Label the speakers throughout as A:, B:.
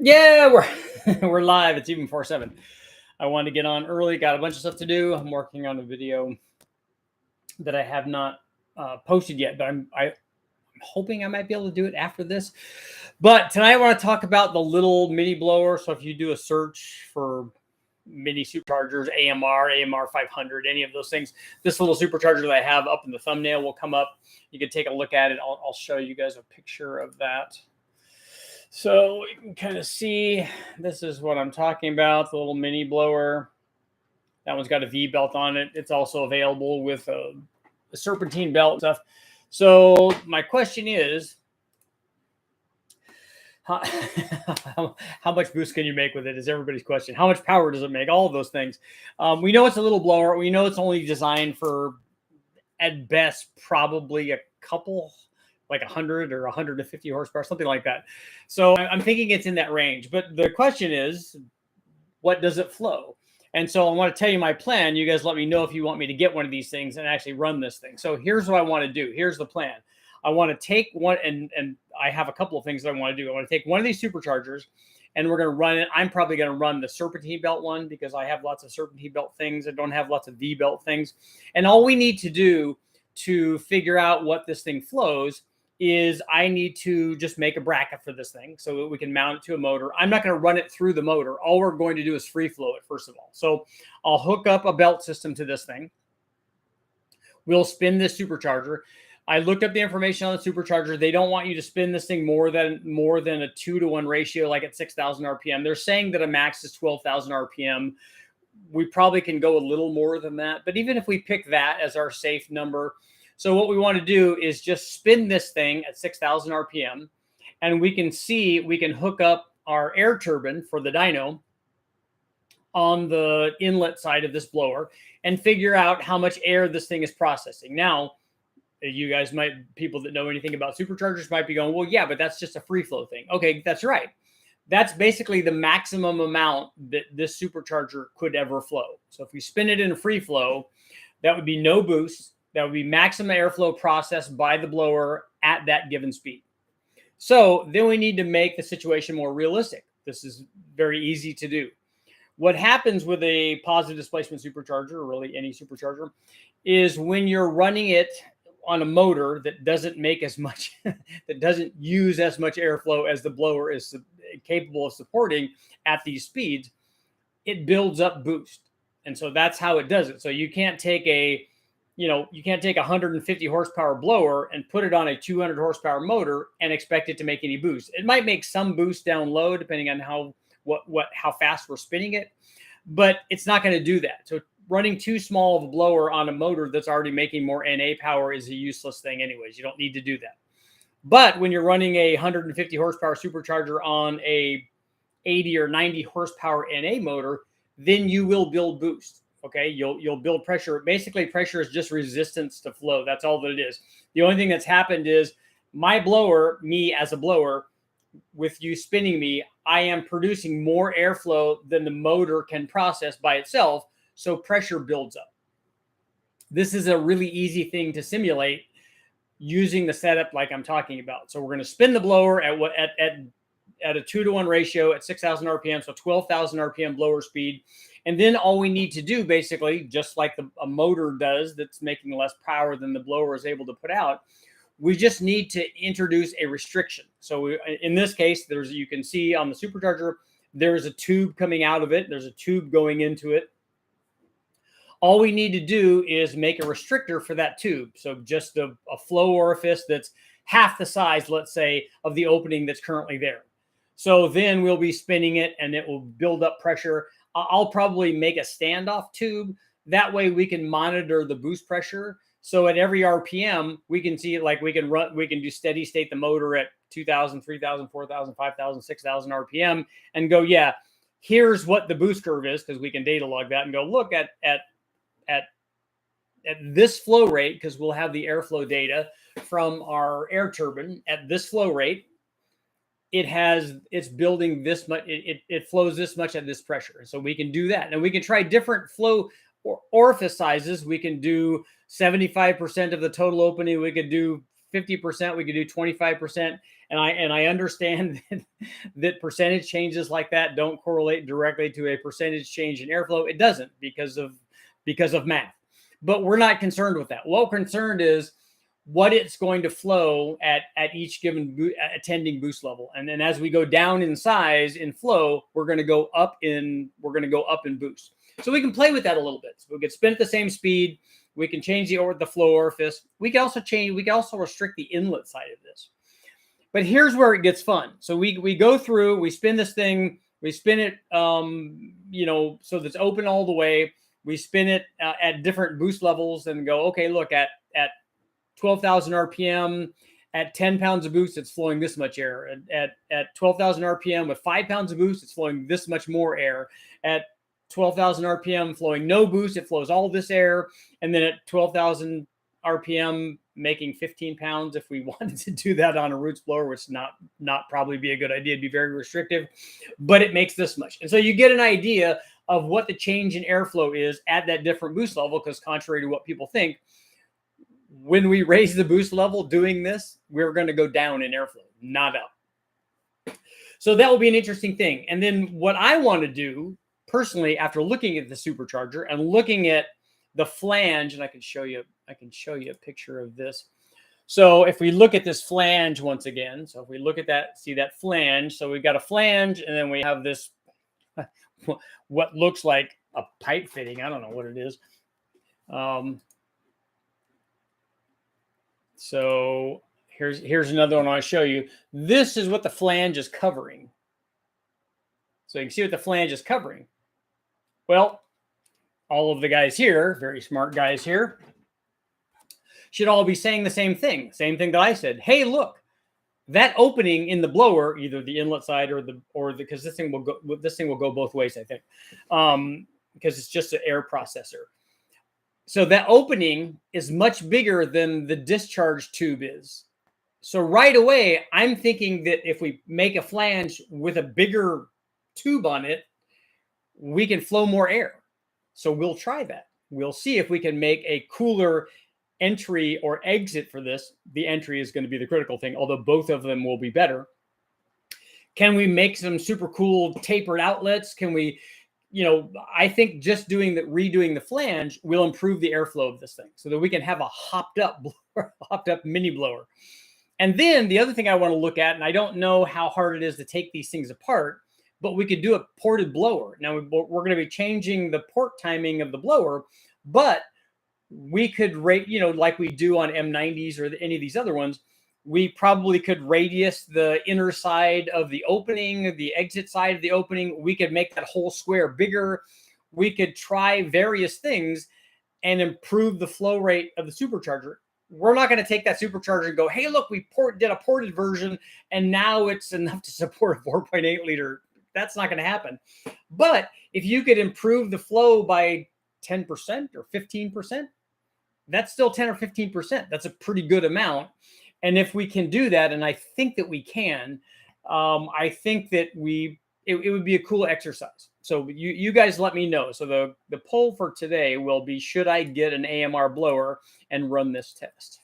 A: Yeah, we're we're live. It's even 4/7. I wanted to get on early. Got a bunch of stuff to do. I'm working on a video that I have not posted yet, but I'm hoping I might be able to do it after this. But tonight I want to talk about the little mini blower. So if you do a search for mini superchargers, AMR500, any of those things, this little supercharger that I have up in the thumbnail will come up. You can take a look at it. I'll show you guys a picture of that. So you can kind of see, this is what I'm talking about, the little mini blower. That one's got a V belt on it. It's also available with a serpentine belt stuff. So my question is, how, how much boost can you make with it is everybody's question. How much power does it make? All of those things. We know it's a little blower. We know it's only designed for, at best, probably a couple, like 100 or 150 horsepower, something like that. So I'm thinking it's in that range. But the question is, what does it flow? And so I want to tell you my plan. You guys let me know if you want me to get one of these things and actually run this thing. So here's what I want to do. Here's the plan. I want to take one, and I have a couple of things that I want to do. I want to take one of these superchargers, and we're going to run it. I'm probably going to run the serpentine belt one because I have lots of serpentine belt things. I don't have lots of V belt things. And all we need to do to figure out what this thing flows is I need to just make a bracket for this thing so that we can mount it to a motor. I'm not going to run it through the motor. All we're going to do is free flow it, first of all. So I'll hook up a belt system to this thing. We'll spin this supercharger. I looked up the information on the supercharger. They don't want you to spin this thing more than a 2-to-1 ratio, like at 6,000 RPM. They're saying that a max is 12,000 RPM. We probably can go a little more than that. But even if we pick that as our safe number, so what we want to do is just spin this thing at 6,000 RPM, and we can hook up our air turbine for the dyno on the inlet side of this blower and figure out how much air this thing is processing. Now, you guys people that know anything about superchargers might be going, well, yeah, but that's just a free flow thing. Okay, that's right. That's basically the maximum amount that this supercharger could ever flow. So if we spin it in a free flow, that would be no boost. That would be maximum airflow processed by the blower at that given speed. So then we need to make the situation more realistic. This is very easy to do. What happens with a positive displacement supercharger, or really any supercharger, is when you're running it on a motor that doesn't make as much, that doesn't use as much airflow as the blower is capable of supporting at these speeds, it builds up boost. And so that's how it does it. So you can't take a 150 horsepower blower and put it on a 200 horsepower motor and expect it to make any boost. It might make some boost down low depending on how fast we're spinning it, but it's not going to do that. So running too small of a blower on a motor that's already making more NA power is a useless thing anyways. You don't need to do that. But when you're running a 150 horsepower supercharger on a 80 or 90 horsepower NA motor, then you will build boost. Okay, you'll build pressure. Basically, pressure is just resistance to flow. That's all that it is. The only thing that's happened is my blower, me as a blower, with you spinning me, I am producing more airflow than the motor can process by itself. So pressure builds up. This is a really easy thing to simulate using the setup like I'm talking about. So we're going to spin the blower at a 2-to-1 ratio at 6,000 RPM, so 12,000 RPM blower speed. And then all we need to do, basically, just like a motor does that's making less power than the blower is able to put out, we just need to introduce a restriction. So in this case, you can see on the supercharger, there's a tube coming out of it. There's a tube going into it. All we need to do is make a restrictor for that tube. So just a flow orifice that's half the size, let's say, of the opening that's currently there. So then we'll be spinning it and it will build up pressure. I'll probably make a standoff tube. That way we can monitor the boost pressure. So at every RPM, we can see, like, we can do steady state the motor at 2,000, 3,000, 4,000, 5,000, 6,000 RPM and go, yeah, here's what the boost curve is, because we can data log that and go look at this flow rate, because we'll have the airflow data from our air turbine at this flow rate. It's building this much, it flows this much at this pressure. So we can do that. And we can try different flow orifice sizes. We can do 75% of the total opening. We could do 50%. We could do 25%. And I understand that percentage changes like that don't correlate directly to a percentage change in airflow. It doesn't because of math. But we're not concerned with that. What we're concerned is what it's going to flow at each given attending boost level. And then as we go down in size in flow, we're going to go up in boost. So we can play with that a little bit. So we can spin at the same speed. We can change the flow orifice. We can also restrict the inlet side of this. But here's where it gets fun. So we go through, we spin this thing, we spin it, so that's open all the way. We spin it at different boost levels and go, okay, look at 12,000 RPM, at 10 pounds of boost, it's flowing this much air. At 12,000 RPM with 5 pounds of boost, it's flowing this much more air. At 12,000 RPM flowing no boost, it flows all this air. And then at 12,000 RPM making 15 pounds, if we wanted to do that on a roots blower, which not probably be a good idea, it'd be very restrictive, but it makes this much. And so you get an idea of what the change in airflow is at that different boost level, because contrary to what people think, when we raise the boost level doing this, we're going to go down in airflow, not up. So that will be an interesting thing. And then what I want to do personally, after looking at the supercharger and looking at the flange, and I can show you a picture of this. So if we look at this flange once again, so if we look at that, see that flange. So we've got a flange, and then we have this, what looks like a pipe fitting. I don't know what it is. So here's another one I'll show you. This is what the flange is covering. So you can see what the flange is covering. Well, all of the guys here, very smart guys here, should all be saying the same thing that I said. Hey, look, that opening in the blower, either the inlet side or because this thing will go both ways, I think, because it's just an air processor. So that opening is much bigger than the discharge tube is. So right away, I'm thinking that if we make a flange with a bigger tube on it, we can flow more air. So we'll try that. We'll see if we can make a cooler entry or exit for this. The entry is going to be the critical thing, although both of them will be better. Can we make some super cool tapered outlets? Can we, I think just redoing the flange will improve the airflow of this thing so that we can have a hopped up mini blower. And then the other thing I want to look at, and I don't know how hard it is to take these things apart, but we could do a ported blower. Now we're going to be changing the port timing of the blower, but we could rate, like we do on M90s or any of these other ones, we probably could radius the inner side of the opening, the exit side of the opening. We could make that whole square bigger. We could try various things and improve the flow rate of the supercharger. We're not going to take that supercharger and go, hey, look, we did a ported version and now it's enough to support a 4.8 liter. That's not going to happen. But if you could improve the flow by 10% or 15%, that's still 10 or 15%. That's a pretty good amount. And if we can do that, and I think that we can, I think that it would be a cool exercise. So you guys let me know. So the poll for today will be, should I get an AMR blower and run this test?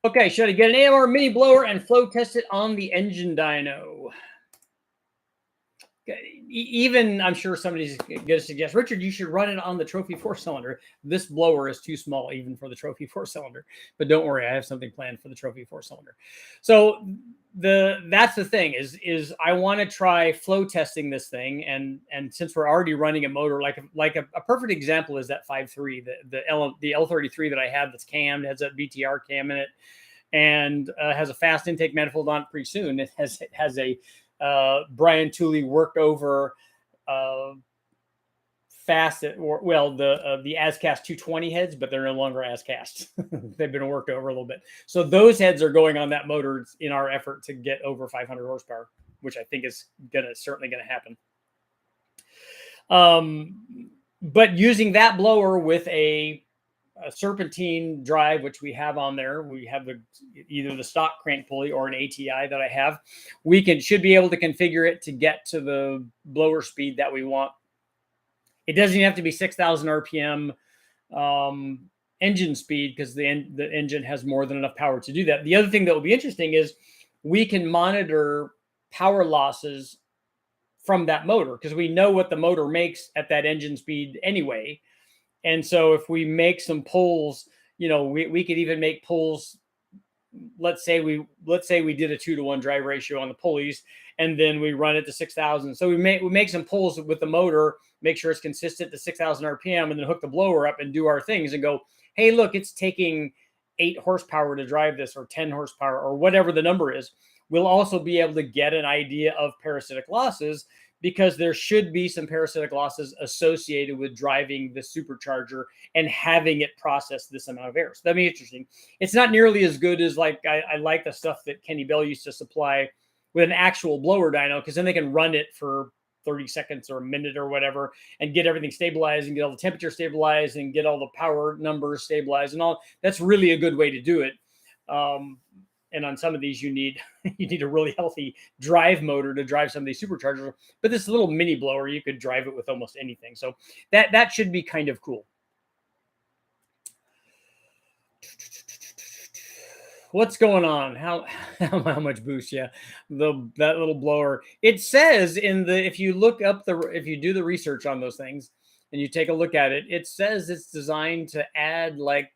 A: Okay, should I get an AMR mini blower and flow test it on the engine dyno? Even I'm sure somebody's going to suggest, Richard, you should run it on the Trophy 4-cylinder. This blower is too small even for the Trophy 4-cylinder. But don't worry, I have something planned for the Trophy 4-cylinder. So that's the thing is I want to try flow testing this thing, and since we're already running a motor, like a perfect example is that 5.3, the L33 that I have that's cammed, has a BTR cam in it, and has a fast intake manifold on it pretty soon. It has a Brian Tooley worked over the ASCAST 220 heads, but they're no longer ASCAST. They've been worked over a little bit. So those heads are going on that motor in our effort to get over 500 horsepower, which I think is certainly going to happen. But using that blower with a a serpentine drive, which we have on there. We have either the stock crank pulley or an ATI that I have. We should be able to configure it to get to the blower speed that we want. It doesn't even have to be 6,000 RPM engine speed, because the engine has more than enough power to do that. The other thing that will be interesting is we can monitor power losses from that motor, because we know what the motor makes at that engine speed anyway. And so if we make some pulls, we could even make pulls. Let's say we did a 2-to-1 drive ratio on the pulleys, and then we run it to 6,000. So we make some pulls with the motor, make sure it's consistent to 6,000 RPM, and then hook the blower up and do our things and go, hey, look, it's taking 8 horsepower to drive this, or 10 horsepower, or whatever the number is. We'll also be able to get an idea of parasitic losses, because there should be some parasitic losses associated with driving the supercharger and having it process this amount of air. So that'd be interesting. It's not nearly as good as I like the stuff that Kenny Bell used to supply with an actual blower dyno, because then they can run it for 30 seconds or a minute or whatever and get everything stabilized and get all the temperature stabilized and get all the power numbers stabilized and all. That's really a good way to do it. And on some of these, you need a really healthy drive motor to drive some of these superchargers. But this little mini blower, you could drive it with almost anything. So that should be kind of cool. What's going on? How much boost? Yeah, that little blower. It says if you do the research on those things and you take a look at it, it says it's designed to add like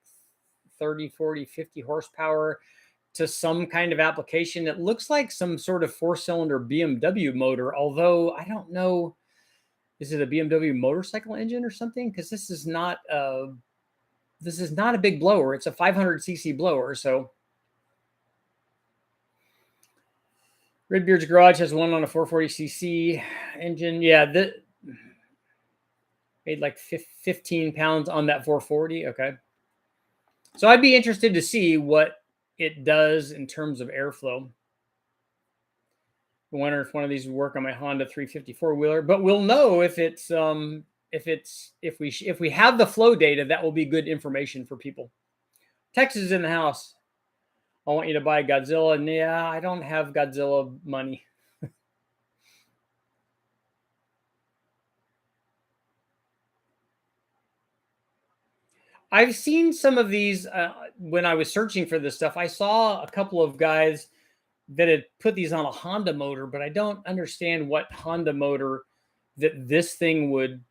A: 30, 40, 50 horsepower to some kind of application. It looks like some sort of 4-cylinder BMW motor, although I don't know, is it a BMW motorcycle engine or something? Because this is not a big blower. It's a 500cc blower. So Redbeard's Garage has one on a 440cc engine. Yeah, that made like 15 pounds on that 440. Okay. So I'd be interested to see what it does in terms of airflow. I wonder if one of these would work on my Honda 354 wheeler, but we'll know if we have the flow data. That will be good information for people. Texas is in the house. I want you to buy Godzilla. And yeah, I don't have Godzilla money. I've seen some of these when I was searching for this stuff. I saw a couple of guys that had put these on a Honda motor, but I don't understand what Honda motor that this thing would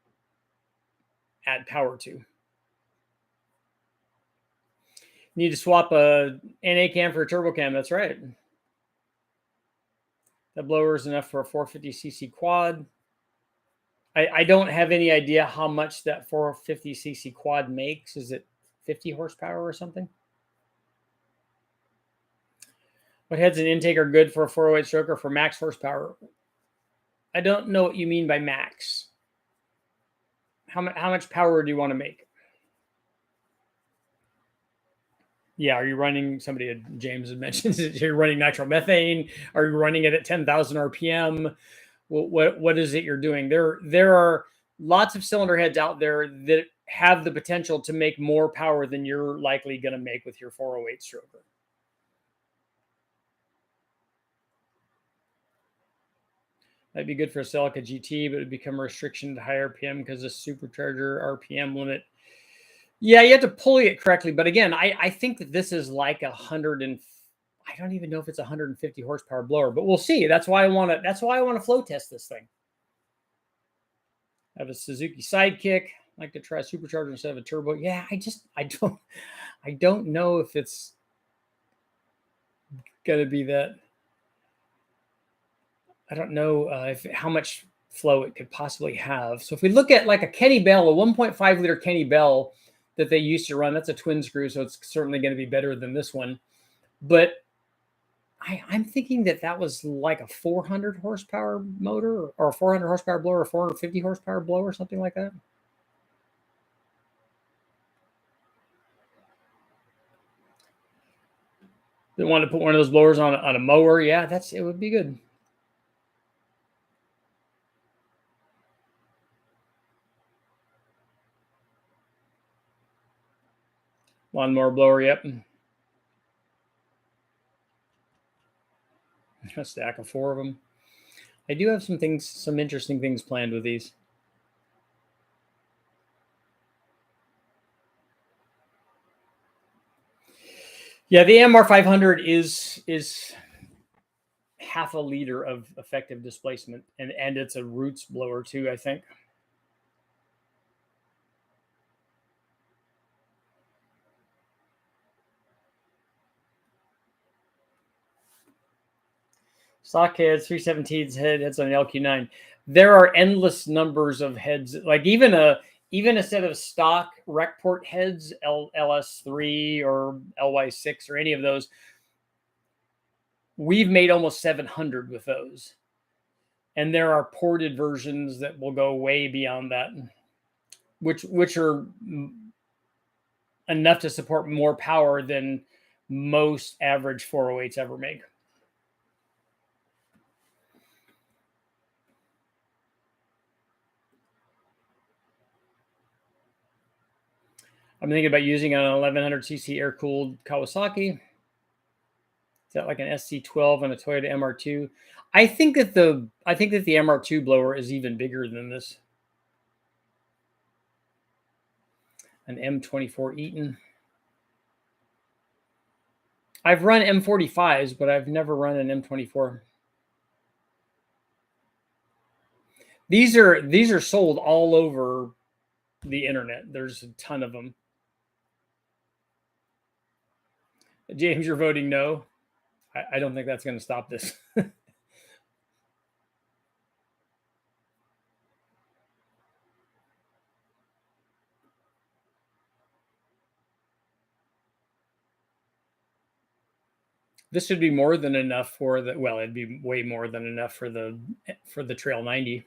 A: add power to. You need to swap a NA cam for a turbo cam. That's right. That blower is enough for a 450cc quad. I don't have any idea how much that 450cc quad makes. Is it 50 horsepower or something? What heads and intake are good for a 408 stroke or for max horsepower? I don't know what you mean by max. How much power do you want to make? Yeah, are you running, James had mentioned, you're running nitromethane? Are you running it at 10,000 RPM? What is it you're doing? There are lots of cylinder heads out there that have the potential to make more power than you're likely going to make with your 408 stroker. That'd be good for a Celica GT, but it'd become a restriction to high RPM because the supercharger RPM limit. Yeah, you have to pulley it correctly. But again, I think that this is like I don't even know if it's 150 horsepower blower, but we'll see. That's why I want to flow test this thing. I have a Suzuki Sidekick. I like to try a supercharger instead of a turbo. Yeah, I don't know if it's gonna be that. I don't know how much flow it could possibly have. So if we look at like a Kenny Bell, a 1.5 liter Kenny Bell that they used to run, that's a twin screw, so it's certainly going to be better than this one. But I'm thinking that was like a 400 horsepower motor or a 400 horsepower blower, or 450 horsepower blower, or something like that. They want to put one of those blowers on a mower. Yeah, it would be good. Lawnmower blower, yep. A stack of 4 of them. I do have some interesting things planned with these. Yeah, the AMR500 is half a liter of effective displacement, and it's a roots blower too, I think. Stock heads, 317s heads on an LQ9. There are endless numbers of heads. Like even a set of stock rec port heads, LS3 or LY6 or any of those, we've made almost 700 with those. And there are ported versions that will go way beyond that, which are enough to support more power than most average 408s ever make. I'm thinking about using an 1100cc air-cooled Kawasaki. Is that like an SC12 and a Toyota MR2? I think that the MR2 blower is even bigger than this. An M24 Eaton. I've run M45s, but I've never run an M24. These are sold all over the internet. There's a ton of them. James, you're voting no. I don't think that's going to stop this. This should be more than enough for the, well, it'd be way more than enough for the Trail 90.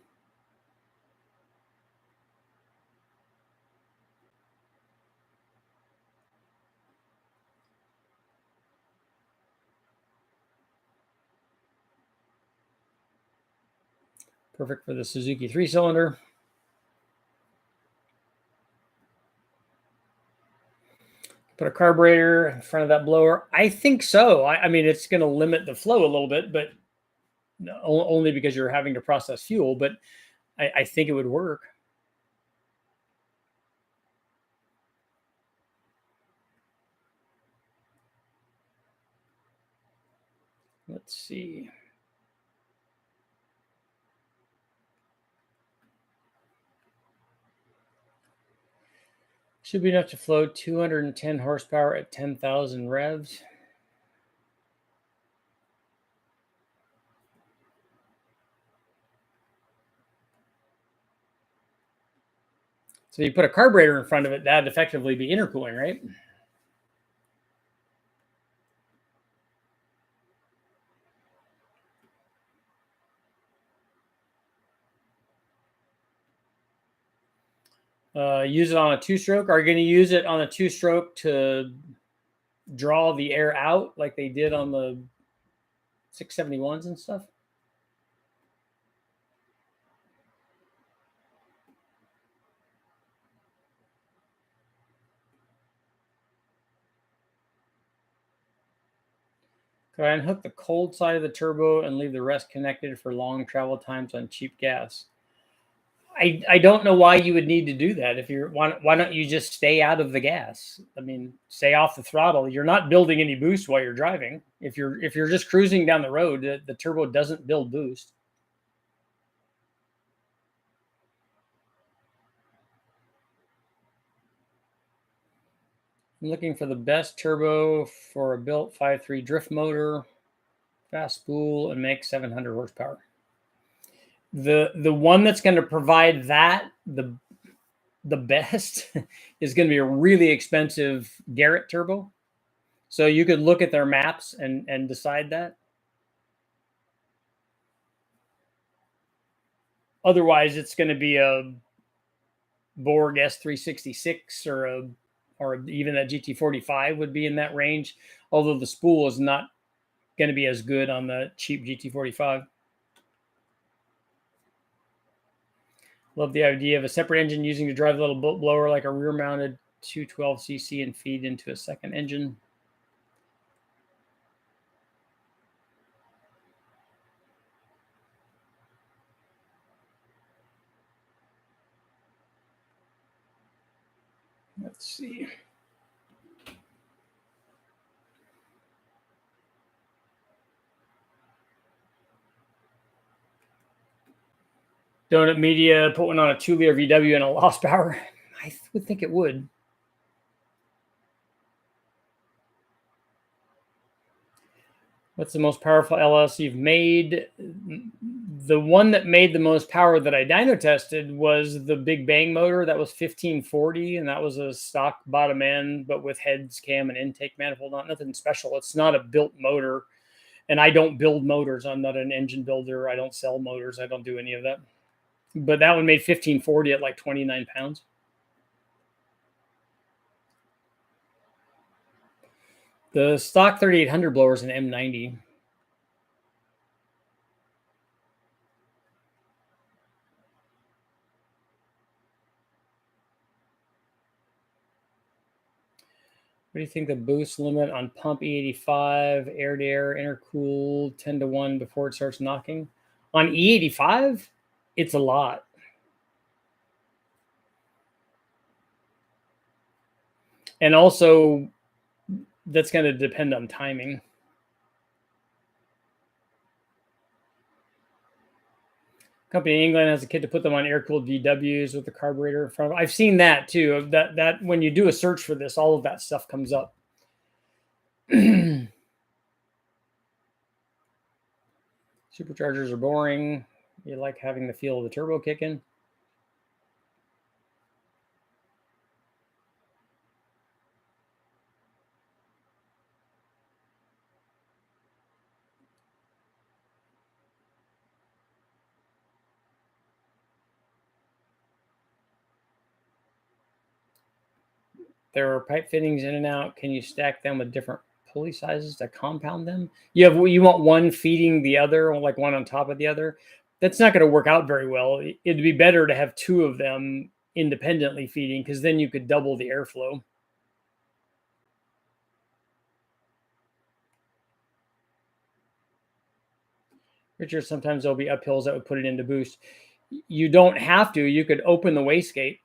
A: Perfect for the Suzuki 3-cylinder. Put a carburetor in front of that blower. I think so. I mean, it's going to limit the flow a little bit, but only because you're having to process fuel. But I think it would work. Let's see. Should be enough to flow 210 horsepower at 10,000 revs. So you put a carburetor in front of it, that'd effectively be intercooling, right? Use it on a 2-stroke. Are you going to use it on a 2-stroke to draw the air out like they did on the 671s and stuff? Could I unhook the cold side of the turbo and leave the rest connected for long travel times on cheap gas? I don't know why you would need to do that. If you're why don't you just stay out of the gas? I mean, stay off the throttle. You're not building any boost while you're driving. If you're just cruising down the road, the turbo doesn't build boost. I'm looking for the best turbo for a built 5.3 drift motor, fast spool, and make 700 horsepower. The one that's going to provide that the best is going to be a really expensive Garrett turbo. So you could look at their maps and decide that. Otherwise, it's going to be a Borg S366 or even a GT45 would be in that range. Although the spool is not going to be as good on the cheap GT45. Love the idea of a separate engine using to drive a little boat blower like a rear-mounted 212cc and feed into a second engine. Let's see. Donut Media put one on a 2-liter VW and a lost power. I would think it would. What's the most powerful LS you've made? The one that made the most power that I dyno tested was the Big Bang motor. That was 1540, and that was a stock bottom end, but with heads, cam, and intake manifold. Nothing special. It's not a built motor, and I don't build motors. I'm not an engine builder. I don't sell motors. I don't do any of that. But that one made 1540 at like 29 pounds. The stock 3800 blower is an M90. What do you think the boost limit on pump E85, air-to-air, intercooled, 10-to-1 before it starts knocking? On E85, it's a lot. And also, that's going to depend on timing. Company in England has a kit to put them on air-cooled VWs with the carburetor in front of. I've seen that too. That when you do a search for this, all of that stuff comes up. Superchargers are boring. You like having the feel of the turbo kicking. There are pipe fittings in and out. Can you stack them with different pulley sizes to compound them? You want one feeding the other, like one on top of the other. That's not going to work out very well. It'd be better to have two of them independently feeding, because then you could double the airflow. Richard, sometimes there'll be uphills that would put it into boost. You don't have to. You could open the wastegate.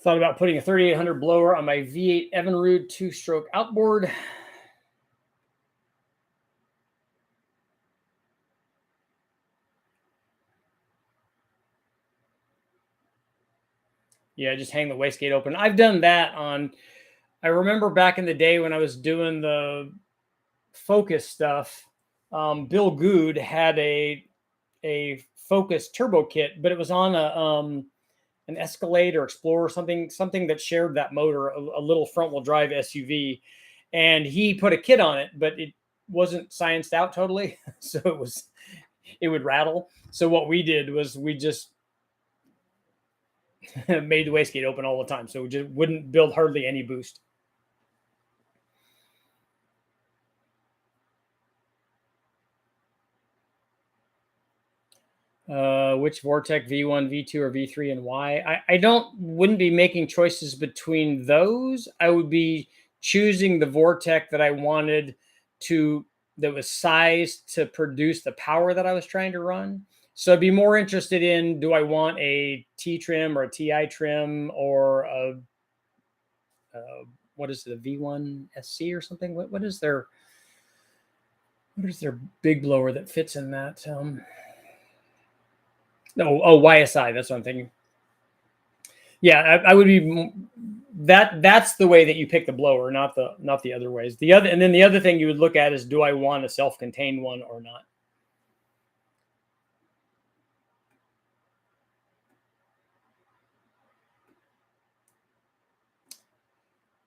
A: Thought about putting a 3800 blower on my V8 Evinrude 2-stroke outboard. Yeah, just hang the wastegate open. I've done that on. I remember back in the day when I was doing the Focus stuff, Bill Good had a Focus turbo kit, but it was on an Escalade or Explorer, something that shared that motor, a little front wheel drive SUV, and he put a kit on it, but it wasn't scienced out totally, so it would rattle. So what we did was we just made the wastegate open all the time, so we just wouldn't build hardly any boost. Which Vortec V1, V2, or V3, and why? I wouldn't be making choices between those. I would be choosing the Vortec that I wanted that was sized to produce the power that I was trying to run. So I'd be more interested in, do I want a T trim or a TI trim or what is it, a V1 SC or something? What is their big blower that fits in that? YSI. That's what I'm thinking. Yeah, I would be that's the way that you pick the blower, not the other ways. The other thing you would look at is, do I want a self-contained one or not?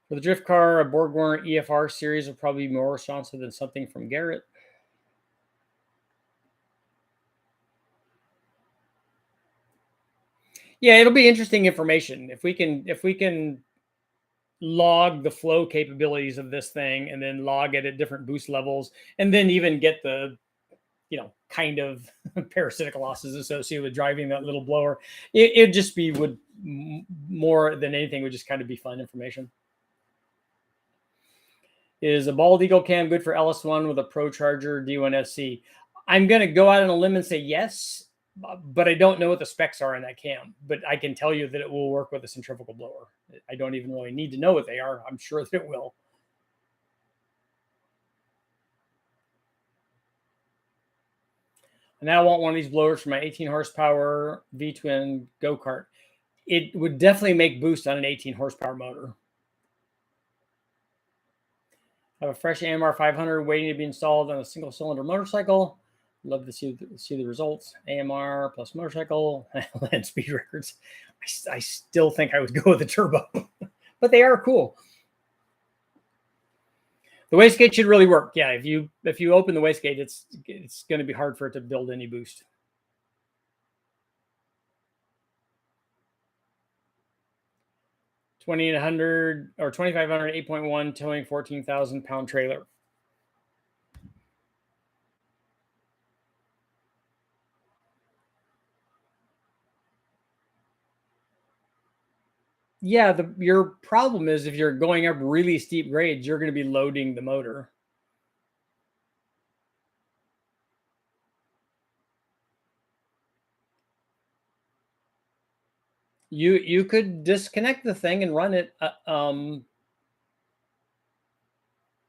A: For the drift car, a Borg-Warner EFR series will probably be more responsive than something from Garrett. Yeah, it'll be interesting information if we can log the flow capabilities of this thing and then log it at different boost levels and then even get the kind of parasitic losses associated with driving that little blower. It'd just be more than anything would just kind of be fun information. Is a bald eagle cam good for LS1 with a Procharger D1SC? I'm going to go out on a limb and say yes, but I don't know what the specs are in that cam. But I can tell you that it will work with a centrifugal blower. I don't even really need to know what they are. I'm sure that it will. And I want one of these blowers for my 18 horsepower V-twin go-kart. It would definitely make boost on an 18 horsepower motor. I have a fresh AMR500 waiting to be installed on a single cylinder motorcycle. Love to see the results. AMR plus motorcycle, land speed records. I still think I would go with the turbo, but they are cool. The wastegate should really work. Yeah, if you open the wastegate, it's going to be hard for it to build any boost. $2,800 or $2,500 8.1 towing 14,000 pound trailer. Yeah, your problem is if you're going up really steep grades, you're going to be loading the motor. You could disconnect the thing and run it.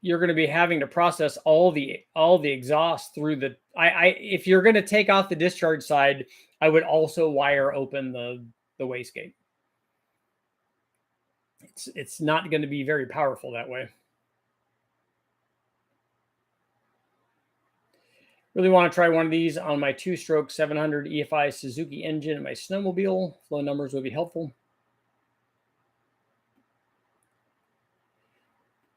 A: You're going to be having to process all the exhaust through the. If you're going to take off the discharge side, I would also wire open the wastegate. It's not going to be very powerful that way. Really want to try one of these on my 2-stroke 700 EFI Suzuki engine and my snowmobile. Flow numbers would be helpful.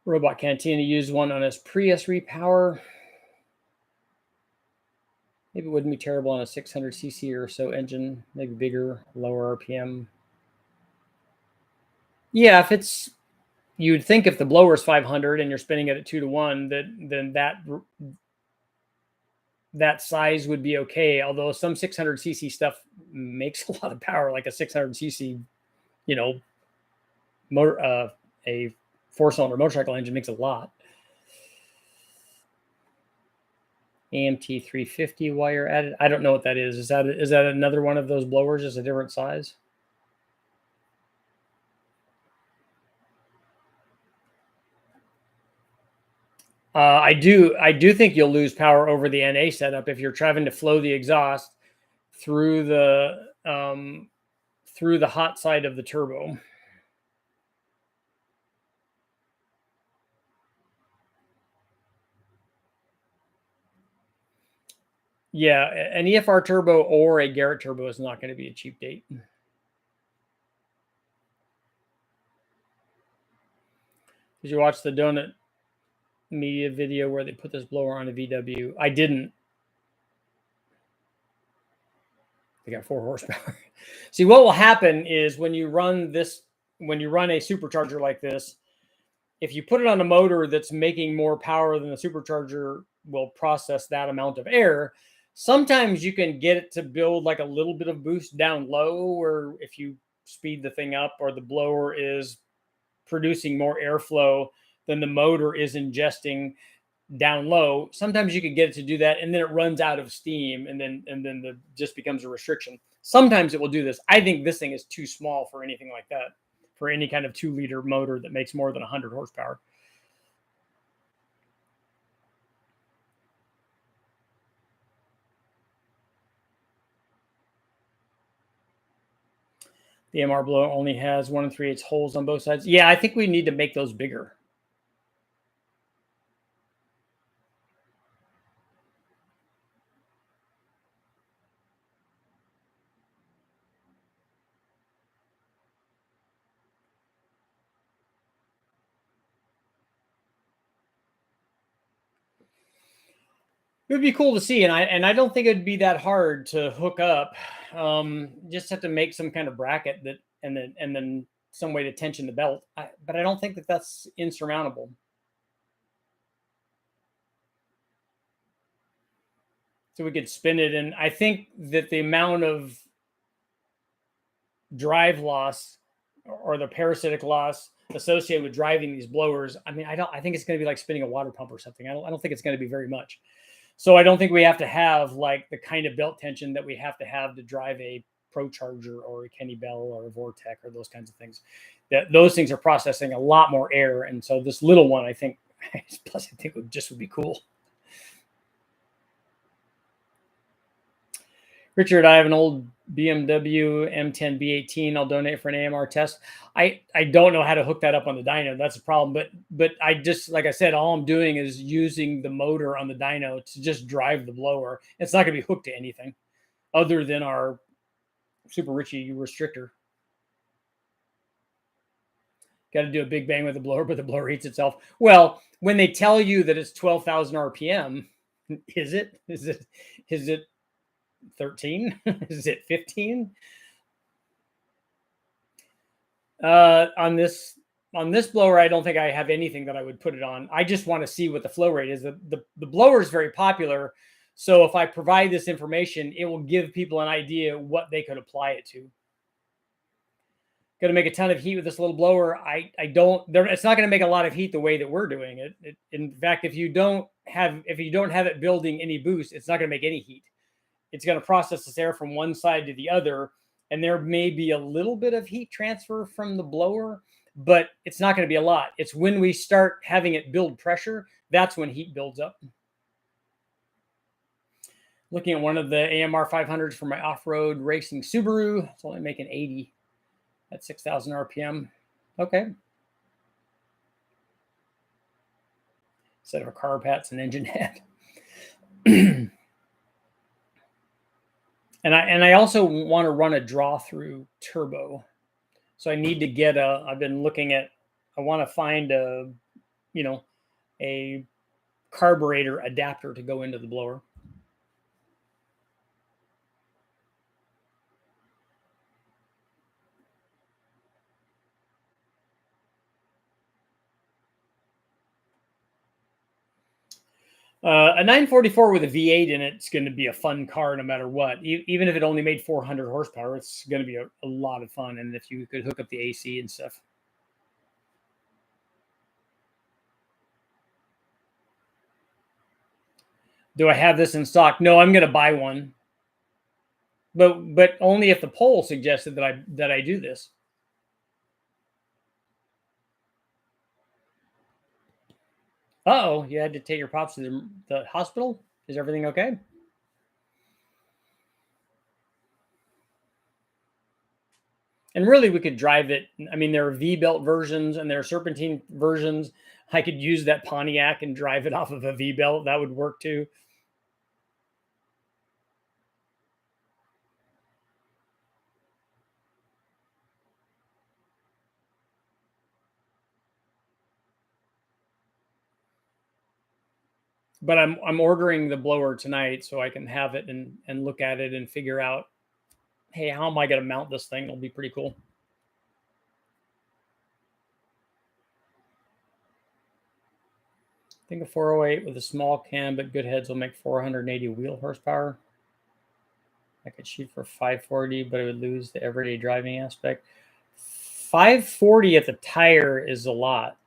A: Robot Cantina used one on his Prius repower. Maybe it wouldn't be terrible on a 600cc or so engine. Maybe bigger, lower RPM. Yeah, if it's, you'd think if the blower is 500 and you're spinning it at 2-to-1, then that size would be okay. Although some 600cc stuff makes a lot of power, like a 600cc, motor, a 4-cylinder motorcycle engine makes a lot. AMT 350 wire added. I don't know what that is. Is that another one of those blowers? Is a different size? I do think you'll lose power over the NA setup if you're trying to flow the exhaust through the hot side of the turbo. Yeah, an EFR turbo or a Garrett turbo is not going to be a cheap date. Did you watch the Donut Media video where they put this blower on a VW? I didn't. They got 4 horsepower. See, what will happen is when you run a supercharger like this, if you put it on a motor that's making more power than the supercharger will process that amount of air, sometimes you can get it to build like a little bit of boost down low, or if you speed the thing up or the blower is producing more airflow than the motor is ingesting down low, sometimes you could get it to do that, and then it runs out of steam, and then the just becomes a restriction. Sometimes it will do this. I think this thing is too small for anything like that, for any kind of 2-liter motor that makes more than 100 horsepower. The MR blower only has 1 3/8 holes on both sides. Yeah, I think we need to make those bigger. It would be cool to see, and I don't think it'd be that hard to hook up. Just have to make some kind of bracket that, and then some way to tension the belt. But I don't think that that's insurmountable. So we could spin it, and I think that the amount of drive loss or the parasitic loss associated with driving these blowers, I mean, I think it's going to be like spinning a water pump or something. I don't think it's going to be very much. So I don't think we have to have like the kind of belt tension that we have to drive a Procharger or a Kenny Bell or a Vortec or those kinds of things. That those things are processing a lot more air, and so this little one, I think, plus I think would be cool. Richard, I have an old BMW M10 B18. I'll donate for an AMR test. I don't know how to hook that up on the dyno. That's a problem. But I just, like I said, all I'm doing is using the motor on the dyno to just drive the blower. It's not going to be hooked to anything other than our Super Richie restrictor. Got to do a big bang with the blower, but the blower heats itself. Well, when they tell you that it's 12,000 RPM, is it? Is it 13? Is it 15? On this blower, I don't think I have anything that I would put it on. I just want to see what the flow rate is. The blower is very popular, so if I provide this information, it will give people an idea what they could apply it to. Going to make a ton of heat with this little blower. It's not going to make a lot of heat the way that we're doing it. In fact, if you don't have it building any boost, it's not going to make any heat. It's going to process this air from one side to the other, and there may be a little bit of heat transfer from the blower, but it's not going to be a lot. It's when we start having it build pressure, that's when heat builds up. Looking at one of the AMR500s for my off-road racing Subaru. It's only making 80 at 6,000 RPM. Okay. Instead of a carb hat, it's an engine head. And I also want to run a draw through turbo. So I need to get I want to find a carburetor adapter to go into the blower. A 944 with a V8 in it's going to be a fun car no matter what. Even if it only made 400 horsepower, it's going to be a lot of fun. And if you could hook up the AC and stuff. Do I have this in stock? No, I'm going to buy one. But only if the poll suggested that I do this. Uh-oh, you had to take your pops to the hospital? Is everything okay? And really, we could drive it. I mean, there are V-belt versions and there are serpentine versions. I could use that Pontiac and drive it off of a V-belt. That would work too. But I'm ordering the blower tonight so I can have it and look at it and figure out, hey, how am I going to mount this thing? It'll be pretty cool. I think a 408 with a small cam but good heads will make 480 wheel horsepower. I could shoot for 540, but it would lose the everyday driving aspect. 540 at the tire is a lot.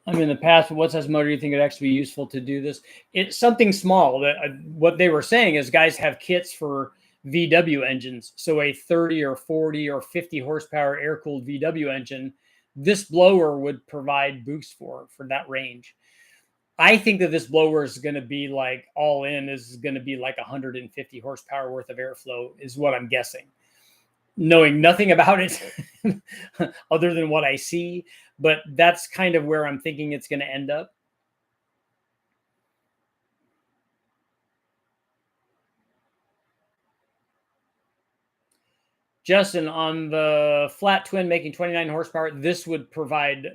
A: I mean, in the past, what size motor do you think would actually be useful to do this? It's something small. What they were saying is guys have kits for VW engines. So a 30 or 40 or 50 horsepower air-cooled VW engine, this blower would provide boost for that range. I think that this blower is going to be like all in is going to be like 150 horsepower worth of airflow is what I'm guessing. Knowing nothing about it other than what I see, but that's kind of where I'm thinking it's going to end up. Justin, on the flat twin making 29 horsepower, this would provide,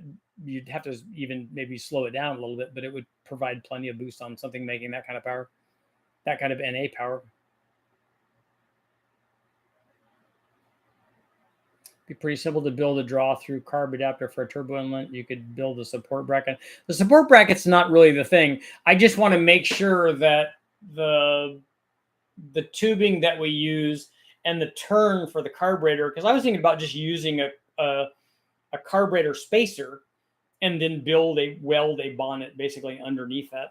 A: you'd have to even maybe slow it down a little bit, but it would provide plenty of boost on something making that kind of power, that kind of NA power. Be pretty simple to build a draw through carb adapter for a turbo inlet. You could build a support bracket. The support bracket's not really the thing. I just want to make sure that the tubing that we use and the turn for the carburetor, because I was thinking about just using a carburetor spacer and then weld a bonnet basically underneath that.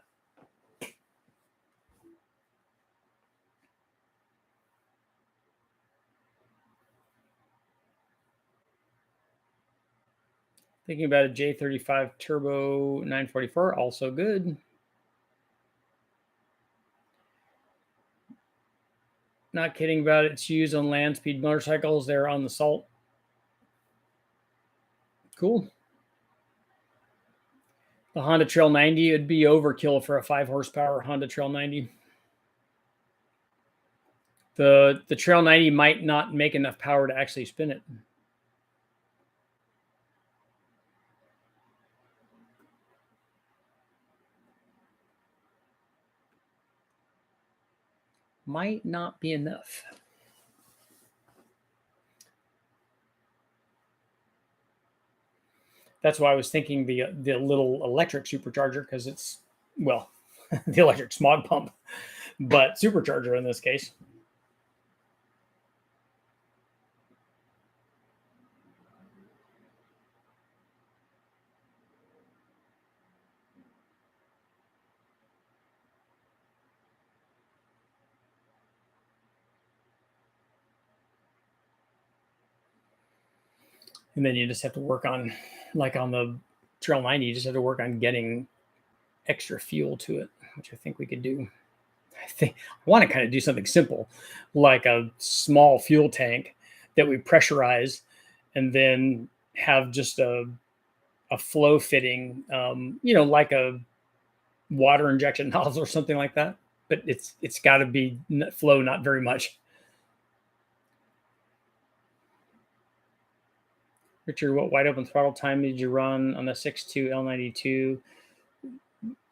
A: Thinking about a J35 Turbo 944, also good. Not kidding about it. It's used on land speed motorcycles. They're on the salt. Cool. The Honda Trail 90 would be overkill for a 5 horsepower Honda Trail 90. The Trail 90 might not make enough power to actually spin it. Might not be enough. That's why I was thinking the little electric supercharger, because it's, well, the electric smog pump, but supercharger in this case. And then you just have to work on, like on the Trail 90, you just have to work on getting extra fuel to it, which I think we could do. I want to kind of do something simple, like a small fuel tank that we pressurize and then have just a flow fitting, like a water injection nozzle or something like that. But it's got to be flow, not very much. Richard, what wide open throttle time did you run on the 6.2 L92?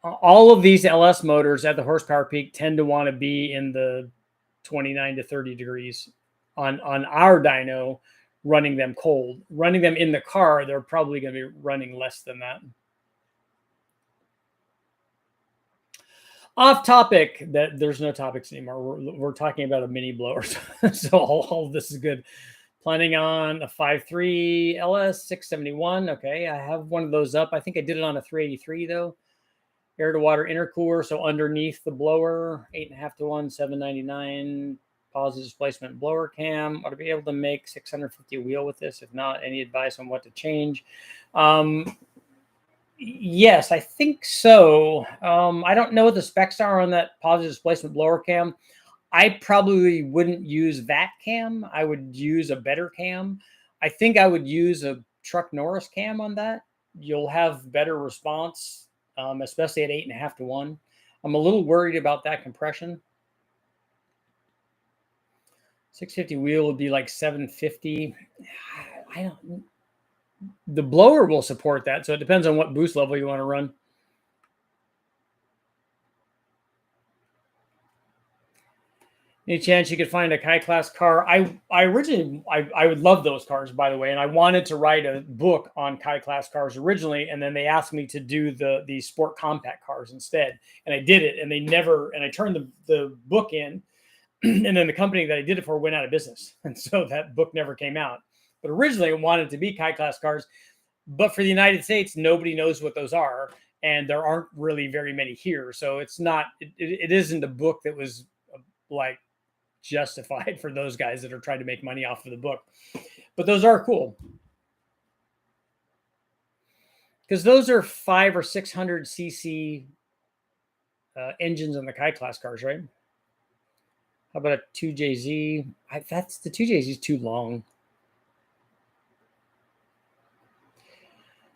A: All of these LS motors at the horsepower peak tend to want to be in the 29 to 30 degrees. On our dyno, running them cold. Running them in the car, they're probably going to be running less than that. Off topic, that there's no topics anymore. We're talking about a mini blower, so all of this is good. Planning on a 5.3 LS 671. Okay, I have one of those up. I think I did it on a 383 though. Air to water intercooler, so underneath the blower, 8.5 to 1, 799. Positive displacement blower cam. Ought to be able to make 650 wheel with this. If not, any advice on what to change? Yes, I think so. I don't know what the specs are on that positive displacement blower cam. I probably wouldn't use that cam. I would use a better cam. I think I would use a Truck Norris cam on that. You'll have better response, especially at 8.5 to 1. I'm a little worried about that compression. 650 wheel would be like 750. I don't. The blower will support that, so it depends on what boost level you want to run. Any chance you could find a Kai class car? I originally would love those cars, by the way, and I wanted to write a book on Kai class cars originally, and then they asked me to do the sport compact cars instead, and I did it, and I turned the book in, and then the company that I did it for went out of business, and so that book never came out. But originally, I wanted to be Kai class cars, but for the United States, nobody knows what those are, and there aren't really very many here, so it's not. It isn't a book that was like justified for those guys that are trying to make money off of the book. But those are cool, because those are 500 or 600 cc engines on the Kai class cars, right? How about a 2JZ? That's the 2JZ is too long.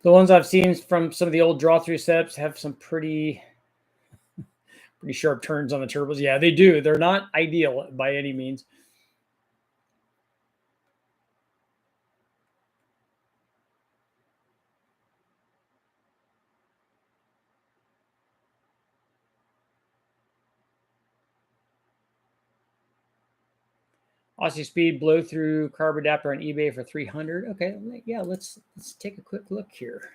A: The ones I've seen from some of the old draw-through setups have some pretty sharp turns on the turbos. Yeah, they do. They're not ideal by any means. Aussie Speed blow through carb adapter on eBay for 300. Okay, yeah, let's take a quick look here.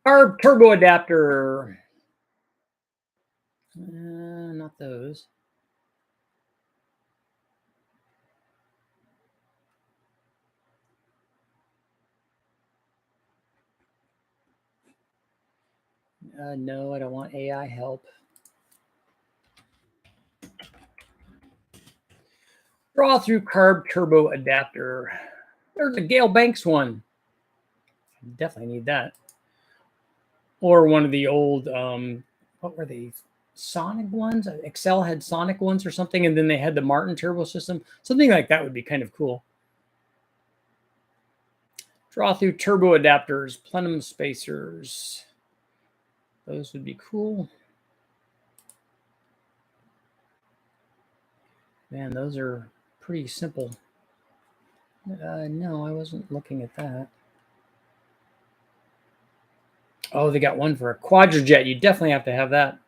A: Carb turbo adapter. Not those. No, I don't want AI help. Draw through carb turbo adapter. There's a Gale Banks one. Definitely need that. Or one of the old, what were they? Sonic ones? Excel had Sonic ones or something, and then they had the Martin turbo system. Something like that would be kind of cool. Draw through turbo adapters, plenum spacers. Those would be cool. Man, those are pretty simple. No, I wasn't looking at that. Oh, they got one for a quadrijet. You definitely have to have that.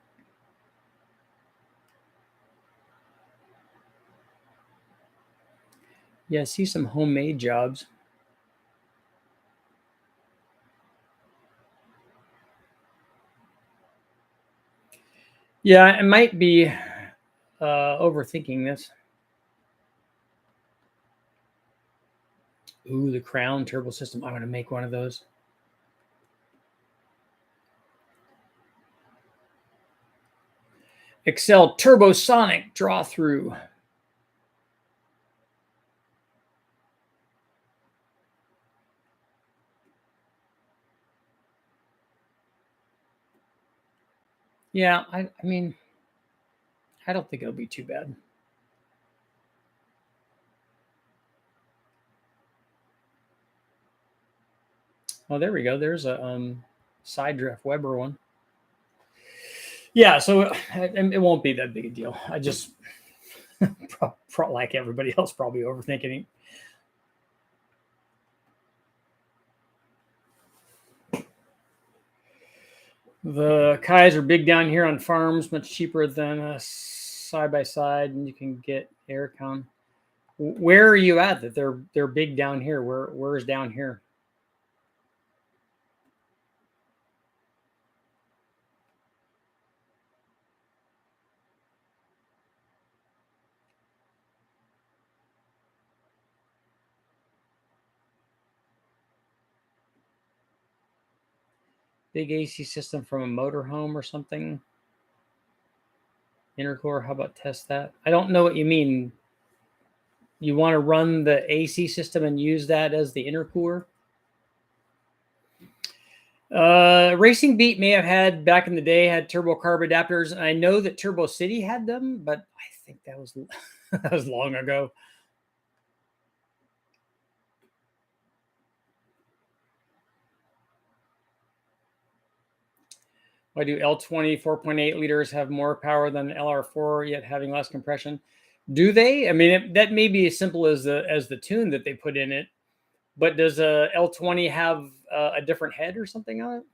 A: Yeah, I see some homemade jobs. Yeah, I might be overthinking this. Ooh, the Crown turbo system. I'm going to make one of those. Excel Turbo Sonic draw through. Yeah, I mean, I don't think it'll be too bad. Oh, there we go. There's a side draft Weber one. Yeah, so it won't be that big a deal. I just, like everybody else, probably overthinking it. The Kais are big down here on farms, much cheaper than a side by side, and you can get aircon. Where are you at that they're big down here? Where is down here? Big AC system from a motorhome or something. Intercore, how about test that? I don't know what you mean. You want to run the AC system and use that as the intercooler? Racing Beat may have had back in the day had turbo carb adapters, and I know that Turbo City had them, but I think that was that was long ago. Why do L20 4.8 liters have more power than LR4 yet having less compression? Do they? I mean, that may be as simple as the tune that they put in it, but does a L20 have a different head or something on it?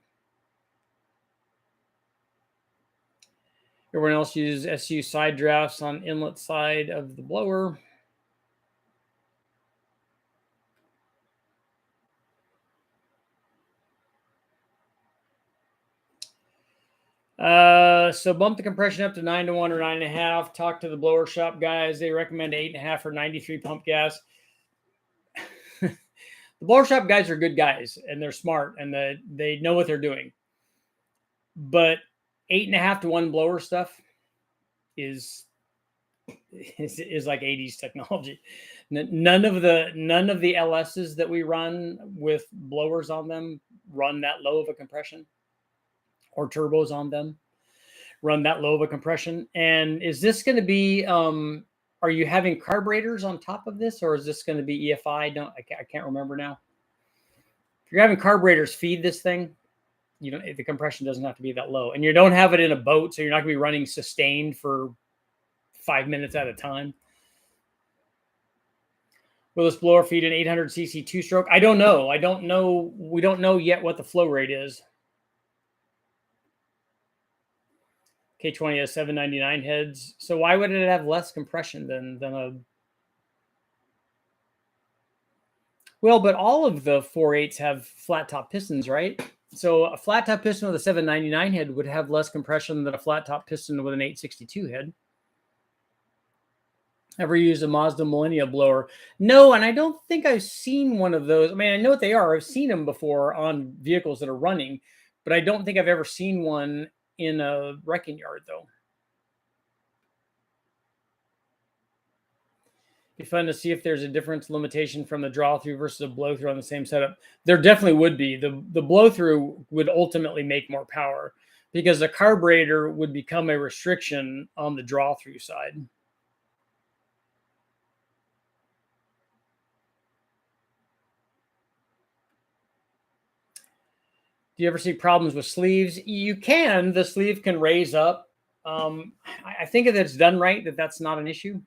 A: Everyone else uses SU side drafts on inlet side of the blower. So bump the compression up to 9-to-1 or 9.5. Talk to the blower shop guys. They recommend 8.5 or 93 pump gas. The blower shop guys are good guys and they're smart and they know what they're doing. But 8.5 to 1 blower stuff is like 80s technology. None of the LSs that we run with blowers on them run that low of a compression, or turbos on them run that low of a compression. And is this going to be are you having carburetors on top of this, or is this going to be EFI? I can't remember now. If you're having carburetors feed this thing, you know, the compression doesn't have to be that low, and you don't have it in a boat, so you're not going to be running sustained for 5 minutes at a time. Will this blower feed an 800cc two-stroke? I don't know. We don't know yet what the flow rate is. K20 has 799 heads. So why would it have less compression than a... Well, but all of the 4.8s have flat top pistons, right? So a flat top piston with a 799 head would have less compression than a flat top piston with an 862 head. Ever used a Mazda Millennia blower? No, and I don't think I've seen one of those. I mean, I know what they are. I've seen them before on vehicles that are running, but I don't think I've ever seen one in a wrecking yard, though. Be fun to see if there's a difference limitation from the draw through versus a blow through on the same setup. There definitely would be. The blow through would ultimately make more power because the carburetor would become a restriction on the draw through side. Do you ever see problems with sleeves? You can. The sleeve can raise up. I think if it's done right, that's not an issue.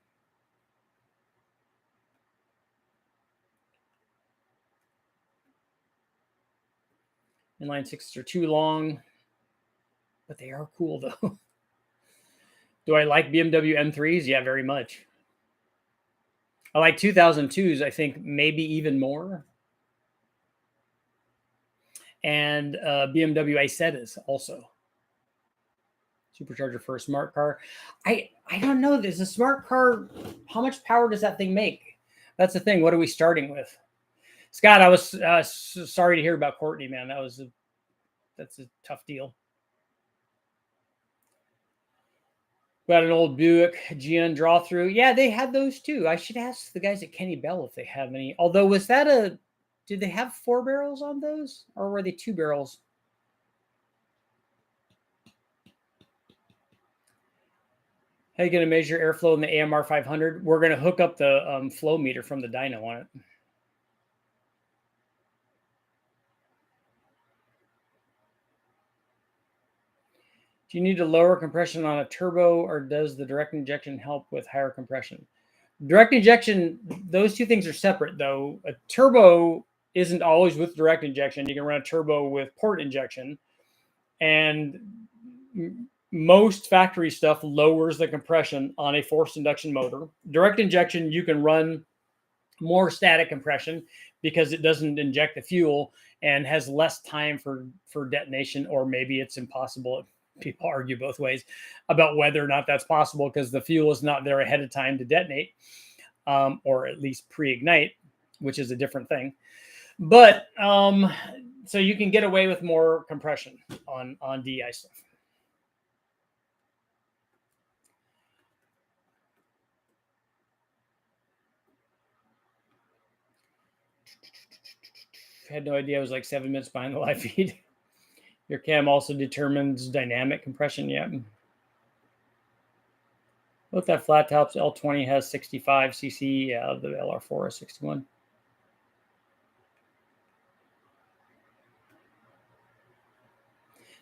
A: Inline sixes are too long, but they are cool though. Do I like BMW M3s? Yeah, very much. I like 2002s, I think maybe even more. And BMW Isettas also. Supercharger for a smart car. I don't know. There's a smart car. How much power does that thing make? That's the thing. What are we starting with? Scott, I was sorry to hear about Courtney, man. That's a tough deal. Got an old Buick GN draw through. Yeah, they had those too. I should ask the guys at Kenny Bell if they have any. Although, was that did they have 4 barrels on those? Or were they 2 barrels? How are you going to measure airflow in the AMR500? We're going to hook up the flow meter from the dyno on it. Do you need to lower compression on a turbo, or does the direct injection help with higher compression? Direct injection, those two things are separate, though. A turbo isn't always with direct injection. You can run a turbo with port injection, and most factory stuff lowers the compression on a forced induction motor. Direct injection, you can run more static compression because it doesn't inject the fuel and has less time for detonation, or maybe it's impossible. People argue both ways about whether or not that's possible because the fuel is not there ahead of time to detonate, or at least pre-ignite, which is a different thing. But so you can get away with more compression on DI stuff. Had no idea I was like 7 minutes behind the live feed. Your cam also determines dynamic compression. Yeah. Look, that flat tops L20 has 65 cc. Yeah, the LR4 is 61.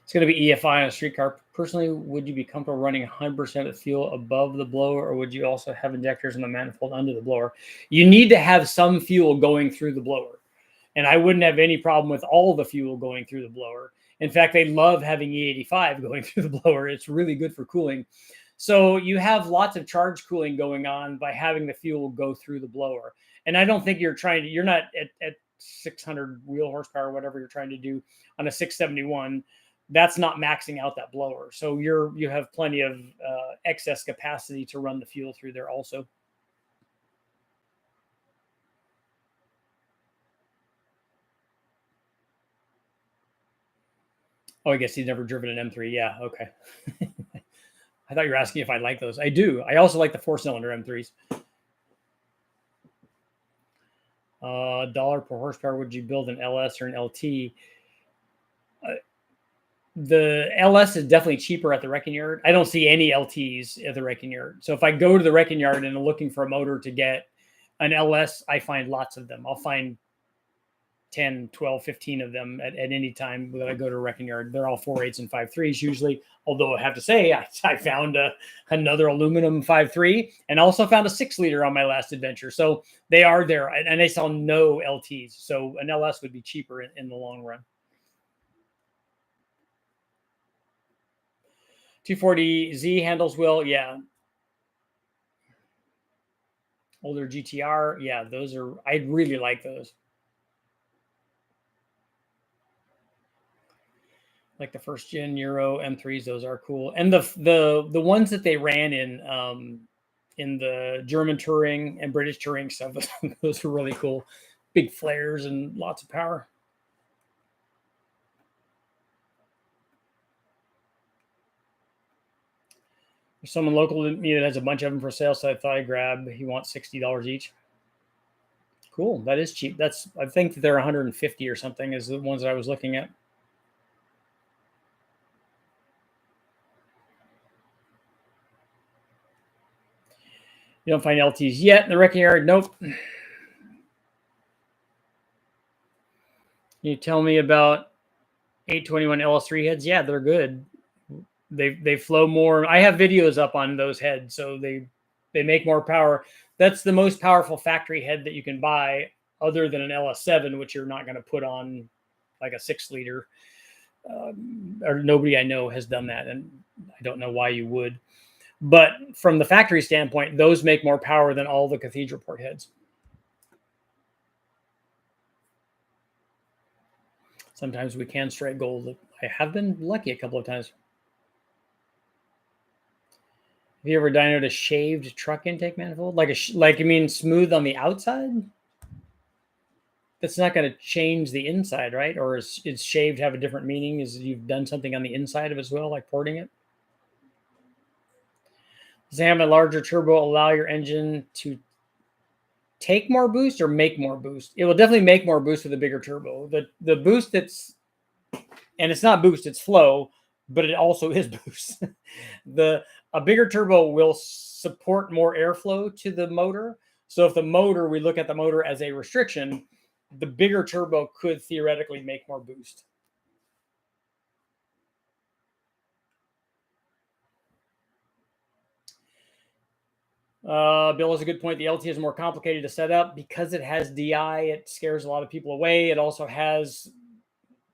A: It's going to be EFI on a street car. Personally, would you be comfortable running 100% of fuel above the blower, or would you also have injectors in the manifold under the blower? You need to have some fuel going through the blower. And I wouldn't have any problem with all the fuel going through the blower. In fact, they love having E85 going through the blower. It's really good for cooling. So you have lots of charge cooling going on by having the fuel go through the blower. And I don't think you're not at 600 wheel horsepower, whatever you're trying to do on a 671. That's not maxing out that blower. So you have plenty of excess capacity to run the fuel through there also. Oh, I guess he's never driven an M3. Yeah, okay. I thought you were asking if I like those. I do. I also like the 4-cylinder M3s. $1 per horsepower. Would you build an LS or an LT? The LS is definitely cheaper at the wrecking yard. I don't see any LTs at the wrecking yard. So if I go to the wrecking yard and I'm looking for a motor to get an LS, I find lots of them. I'll find 10, 12, 15 of them at any time that I go to a wrecking yard. They're all 4.8s and 5.3s usually. Although I have to say, I found another aluminum 5.3 and also found a 6-liter on my last adventure. So they are there, and they sell no LTs. So an LS would be cheaper in the long run. 240Z handles well. Yeah. Older GTR. Yeah, those are, I really like those. Like the first gen Euro M3s, those are cool. And the ones that they ran in the German touring and British touring stuff, those are really cool. Big flares and lots of power. There's someone local to me that has a bunch of them for sale, so I thought I'd grab. He wants $60 each. Cool, that is cheap. That's, I think that they're 150 or something is the ones that I was looking at. You don't find LTs yet in the wrecking yard? Nope. Can you tell me about 821 LS3 heads? Yeah, they're good. They flow more. I have videos up on those heads, so they make more power. That's the most powerful factory head that you can buy, other than an LS7, which you're not going to put on like a 6-liter. Or nobody I know has done that, and I don't know why you would. But from the factory standpoint, those make more power than all the cathedral port heads. Sometimes we can strike gold. I have been lucky a couple of times. Have you ever dynoed a shaved truck intake manifold? Like you mean smooth on the outside? That's not going to change the inside, right? Or is shaved have a different meaning? Is you've done something on the inside of it as well, like porting it? Does having a larger turbo allow your engine to take more boost or make more boost? It will definitely make more boost with a bigger turbo. The boost that's, and it's not boost, it's flow, but it also is boost. A bigger turbo will support more airflow to the motor. So if we look at the motor as a restriction, the bigger turbo could theoretically make more boost. Bill has a good point. The LT is more complicated to set up because it has DI. It scares a lot of people away. It also has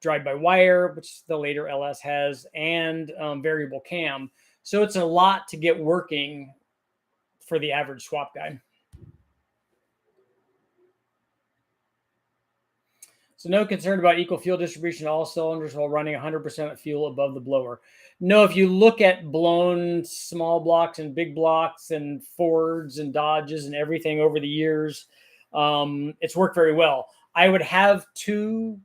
A: drive-by-wire, which the later LS has, and variable cam. So it's a lot to get working for the average swap guy. So no concern about equal fuel distribution all cylinders while running 100% fuel above the blower. No, if you look at blown small blocks and big blocks and Fords and Dodges and everything over the years, it's worked very well. I would have two.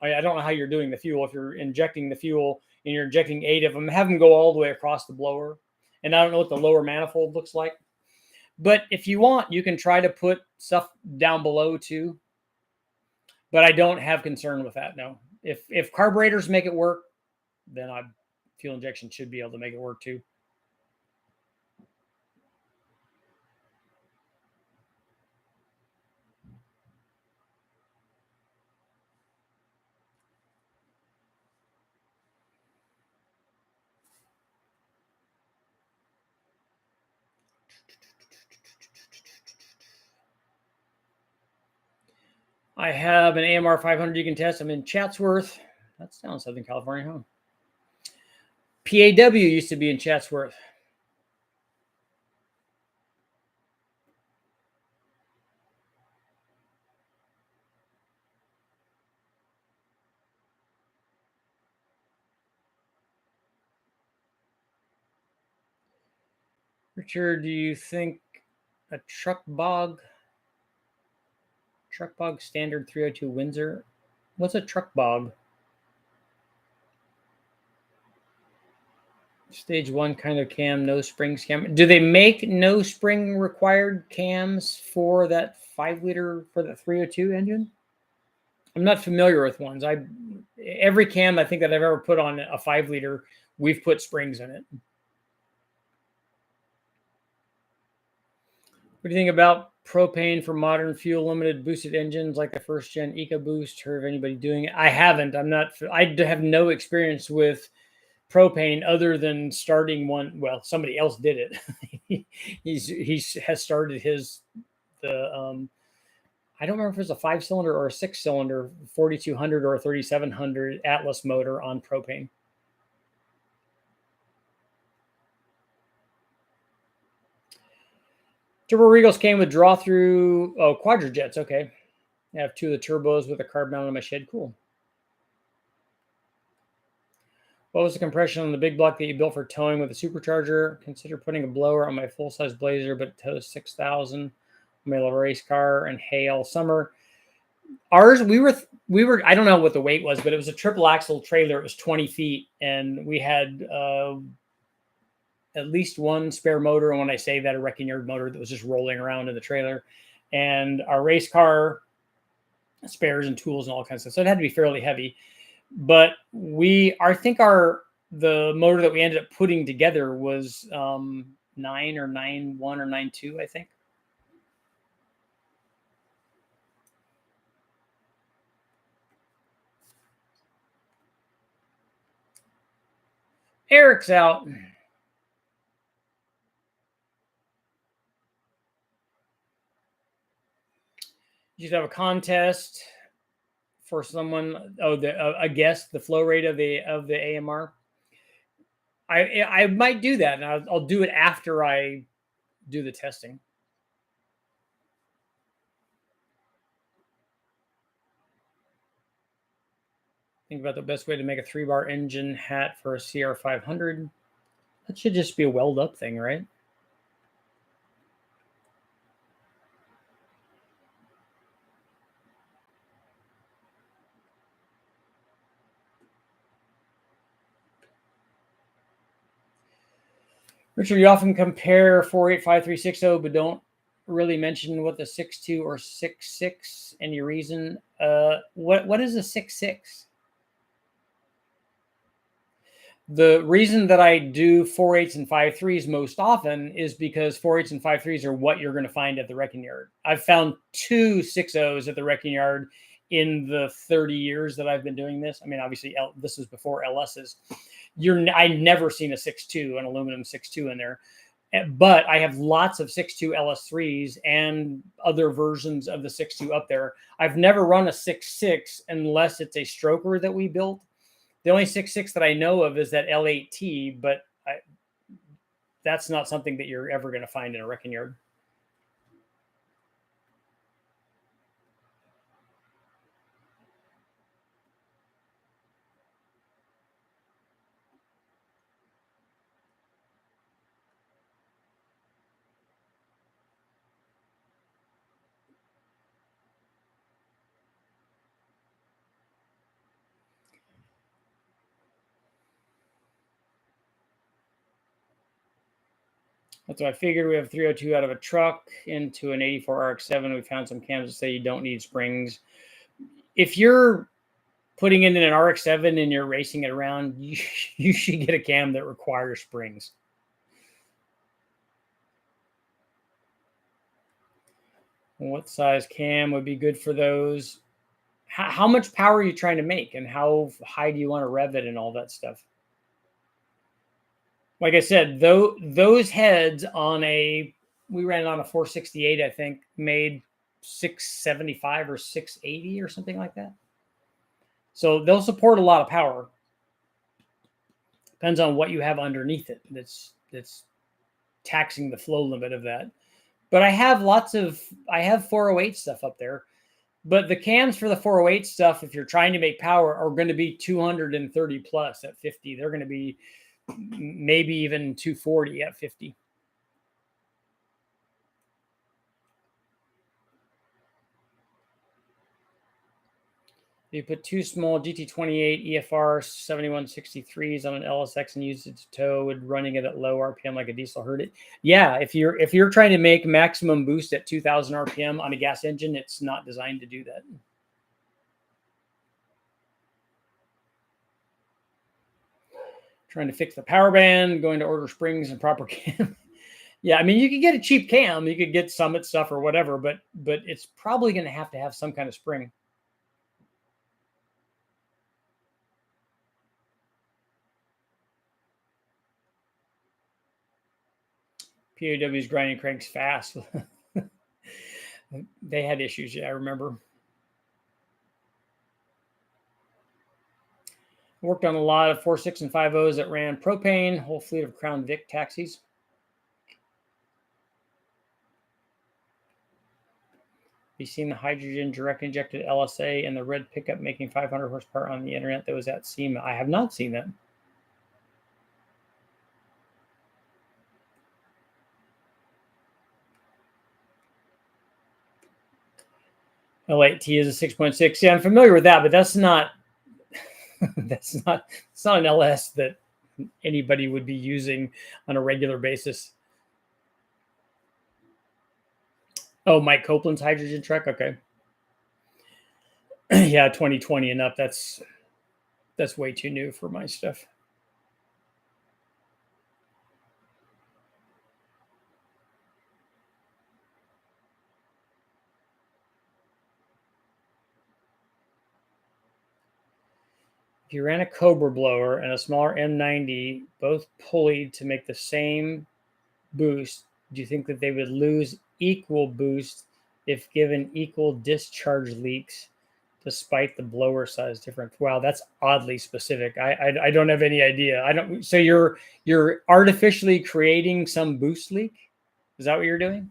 A: I don't know how you're doing the fuel. If you're injecting the fuel and you're injecting 8 of them, have them go all the way across the blower. And I don't know what the lower manifold looks like. But if you want, you can try to put stuff down below too. But I don't have concern with that. No, if carburetors make it work, then fuel injection should be able to make it work too. I have an AMR500 you can test. I'm in Chatsworth. That's down in Southern California, huh? PAW used to be in Chatsworth. Richard, do you think a truck bog standard 302 Windsor? What's a truck bog? Stage 1 kind of cam, no springs cam. Do they make no spring required cams for that 5-liter for the 302 engine? I'm not familiar with ones. Every cam I think that I've ever put on a 5-liter, we've put springs in it. What do you think about propane for modern fuel limited boosted engines like the first gen EcoBoost? Heard of anybody doing it? I haven't. I have no experience with propane other than starting one. Well, somebody else did it. he has started I don't remember if it was a 5-cylinder or a 6-cylinder 4200 or a 3700 Atlas motor on propane. Turbo Regals came with draw through quadrajets. Okay. I have 2 of the turbos with a carb mount on my shed. Cool. What was the compression on the big block that you built for towing with a supercharger? Consider putting a blower on my full-size Blazer, but it tows 6,000 on my little race car and hay all summer. Ours, we were. I don't know what the weight was, but it was a triple axle trailer. It was 20 feet, and we had at least one spare motor. And when I say that, a wrecking yard motor that was just rolling around in the trailer, and our race car spares and tools and all kinds of stuff. So it had to be fairly heavy. But I think the motor that we ended up putting together was 9 or 9.1 or 9.2, I think. Eric's out. You should have a contest for someone. A guess the flow rate of the AMR. I might do that, and I'll do it after I do the testing. Think about the best way to make a 3-bar engine hat for a CR500. That should just be a weld up thing, right? Richard, you often compare 485360, but don't really mention what the 6.2 or 6.6. Any reason? What is a 6.6? The reason that I do 4.8s and 5.3s most often is because 4.8s and 5.3s are what you're going to find at the wrecking yard. I've found 2 6.0s at the wrecking yard in the 30 years that I've been doing this. I mean, obviously, this is before LSs. I never seen a 6.2, an aluminum 6.2 in there. But I have lots of 6.2 LS3s and other versions of the 6.2 up there. I've never run a 6.6 unless it's a stroker that we built. The only 6.6 that I know of is that L8T, but that's not something that you're ever going to find in a wrecking yard. That's what I figured. We have 302 out of a truck into an 84 RX-7. We found some cams that say you don't need springs. If you're putting it in an RX-7 and you're racing it around, you should get a cam that requires springs. What size cam would be good for those? How much power are you trying to make, and how high do you want to rev it and all that stuff? Like I said, those heads we ran on a 468, I think, made 675 or 680 or something like that. So they'll support a lot of power. Depends on what you have underneath it that's taxing the flow limit of that. But I have 408 stuff up there. But the cams for the 408 stuff, if you're trying to make power, are going to be 230 plus at 50. They're going to be maybe even 240 at 50. You put 2 small GT28 EFR 7163s on an LSX and use it to tow, would running it at low RPM like a diesel hurt it? Yeah, if you're trying to make maximum boost at 2,000 RPM on a gas engine, it's not designed to do that. Trying to fix the power band, going to order springs and proper cam. Yeah, I mean, you could get a cheap cam, you could get Summit stuff or whatever, but it's probably going to have some kind of spring. PAW's grinding cranks fast. They had issues, yeah, I remember. Worked on a lot of 4.6 and 5.0s that ran propane, whole fleet of Crown Vic taxis. you seen the hydrogen direct injected LSA and the red pickup making 500 horsepower on the internet that was at SEMA? I have not seen that. L8T is a 6.6. Yeah, I'm familiar with that, but that's not it's not an LS that anybody would be using on a regular basis. Oh, Mike Copeland's hydrogen truck. Okay. Yeah, 2020 and up. That's way too new for my stuff. If you ran a Cobra blower and a smaller M90, both pulleyed to make the same boost, do you think that they would lose equal boost if given equal discharge leaks despite the blower size difference? Wow, that's oddly specific. I don't have any idea. I don't. So you're artificially creating some boost leak? Is that what you're doing?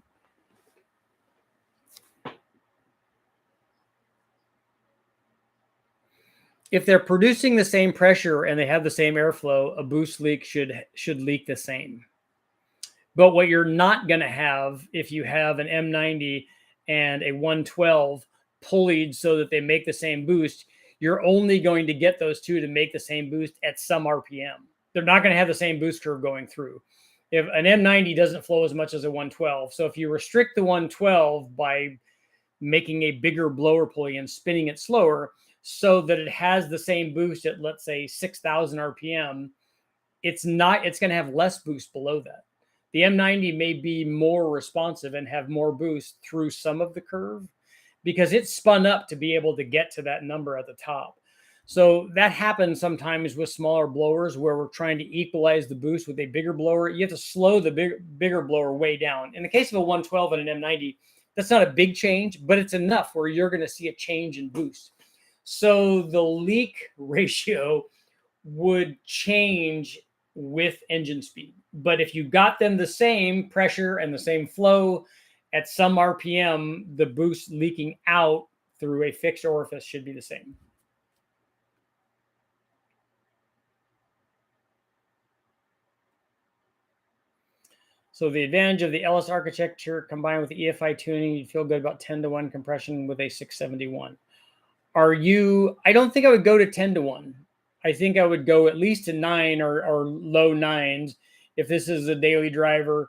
A: If they're producing the same pressure and they have the same airflow, a boost leak should leak the same. But what you're not going to have if you have an M90 and a 112 pulleyed so that they make the same boost, you're only going to get those two to make the same boost at some RPM. They're not going to have the same boost curve going through. If an M90 doesn't flow as much as a 112, so if you restrict the 112 by making a bigger blower pulley and spinning it slower so that it has the same boost at, let's say, 6,000 RPM, it's going to have less boost below that. The M90 may be more responsive and have more boost through some of the curve because it's spun up to be able to get to that number at the top. So that happens sometimes with smaller blowers where we're trying to equalize the boost with a bigger blower. You have to slow the bigger blower way down. In the case of a 112 and an M90, that's not a big change, but it's enough where you're going to see a change in boost. So the leak ratio would change with engine speed. But if you got them the same pressure and the same flow at some RPM, the boost leaking out through a fixed orifice should be the same. So the advantage of the LS architecture combined with the EFI tuning, you'd feel good about 10-to-1 compression with a 671. I don't think I would go to 10-to-1. I think I would go at least to 9 or low 9s if this is a daily driver.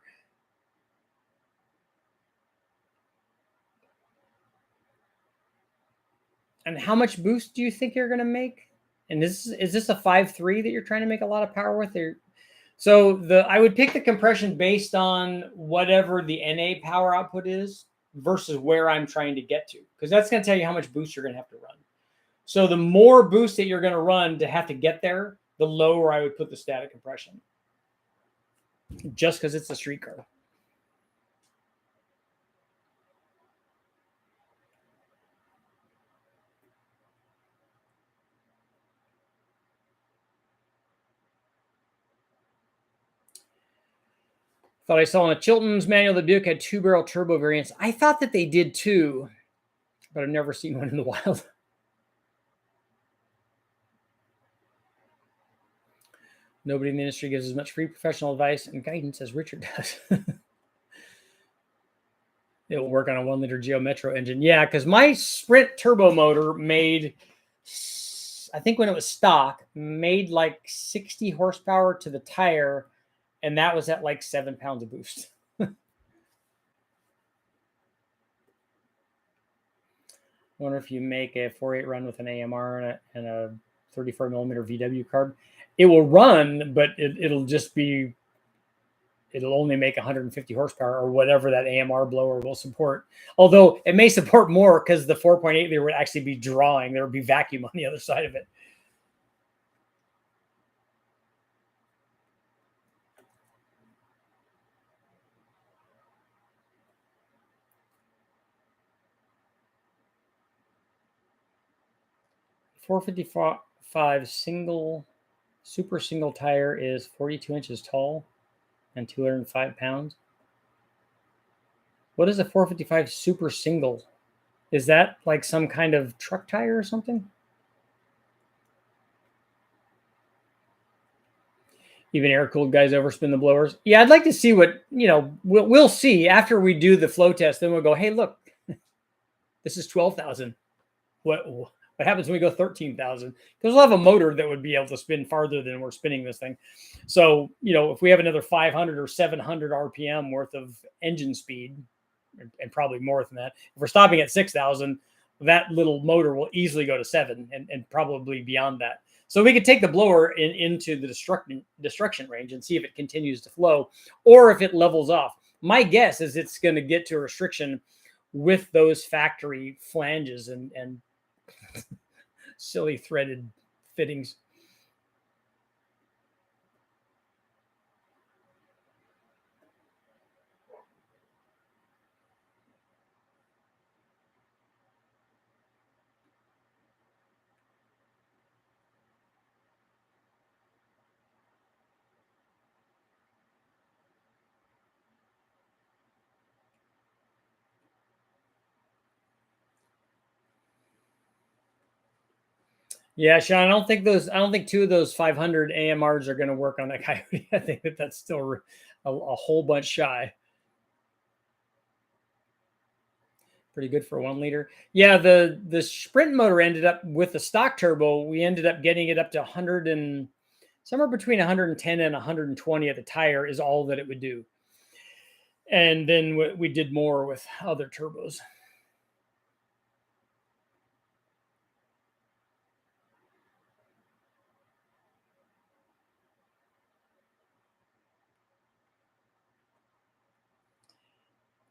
A: And how much boost do you think you're going to make? And is this a 5.3 that you're trying to make a lot of power with? So I would pick the compression based on whatever the NA power output is versus where I'm trying to get to, because that's going to tell you how much boost you're going to have to run. So the more boost that you're going to run to have to get there, the lower I would put the static compression, just because it's a street car. Thought I saw in a Chilton's manual the Buick had 2-barrel turbo variants. I thought that they did too, but I've never seen one in the wild. Nobody in the industry gives as much free professional advice and guidance as Richard does. It will work on a 1-liter Geo Metro engine. Yeah, because my Sprint turbo motor made, I think when it was stock, made like 60 horsepower to the tire, and that was at like 7 pounds of boost. I wonder if you make a 4.8 run with an AMR and a 34 millimeter VW carb. It will run, but it'll only make 150 horsepower or whatever that AMR blower will support. Although it may support more because the 4.8 there would actually be drawing. There would be vacuum on the other side of it. .455 super single tire is 42 inches tall and 205 pounds. What is a 455 super single? Is that like some kind of truck tire or something? Even air-cooled guys overspin the blowers. Yeah, I'd like to see what, we'll see after we do the flow test. Then we'll go, hey, look, this is 12,000. What happens when we go 13,000? Because we'll have a motor that would be able to spin farther than we're spinning this thing. So, if we have another 500 or 700 RPM worth of engine speed, and probably more than that, if we're stopping at 6,000, that little motor will easily go to 7 and probably beyond that. So we could take the blower into the destruction range and see if it continues to flow or if it levels off. My guess is it's going to get to a restriction with those factory flanges and silly threaded fittings. Yeah, Sean, I don't think two of those 500 AMRs are going to work on that Coyote. I think that's still a whole bunch shy. Pretty good for 1 liter. Yeah, the Sprint motor ended up with the stock turbo. We ended up getting it up to 100 and somewhere between 110 and 120 at the tire is all that it would do. And then we did more with other turbos.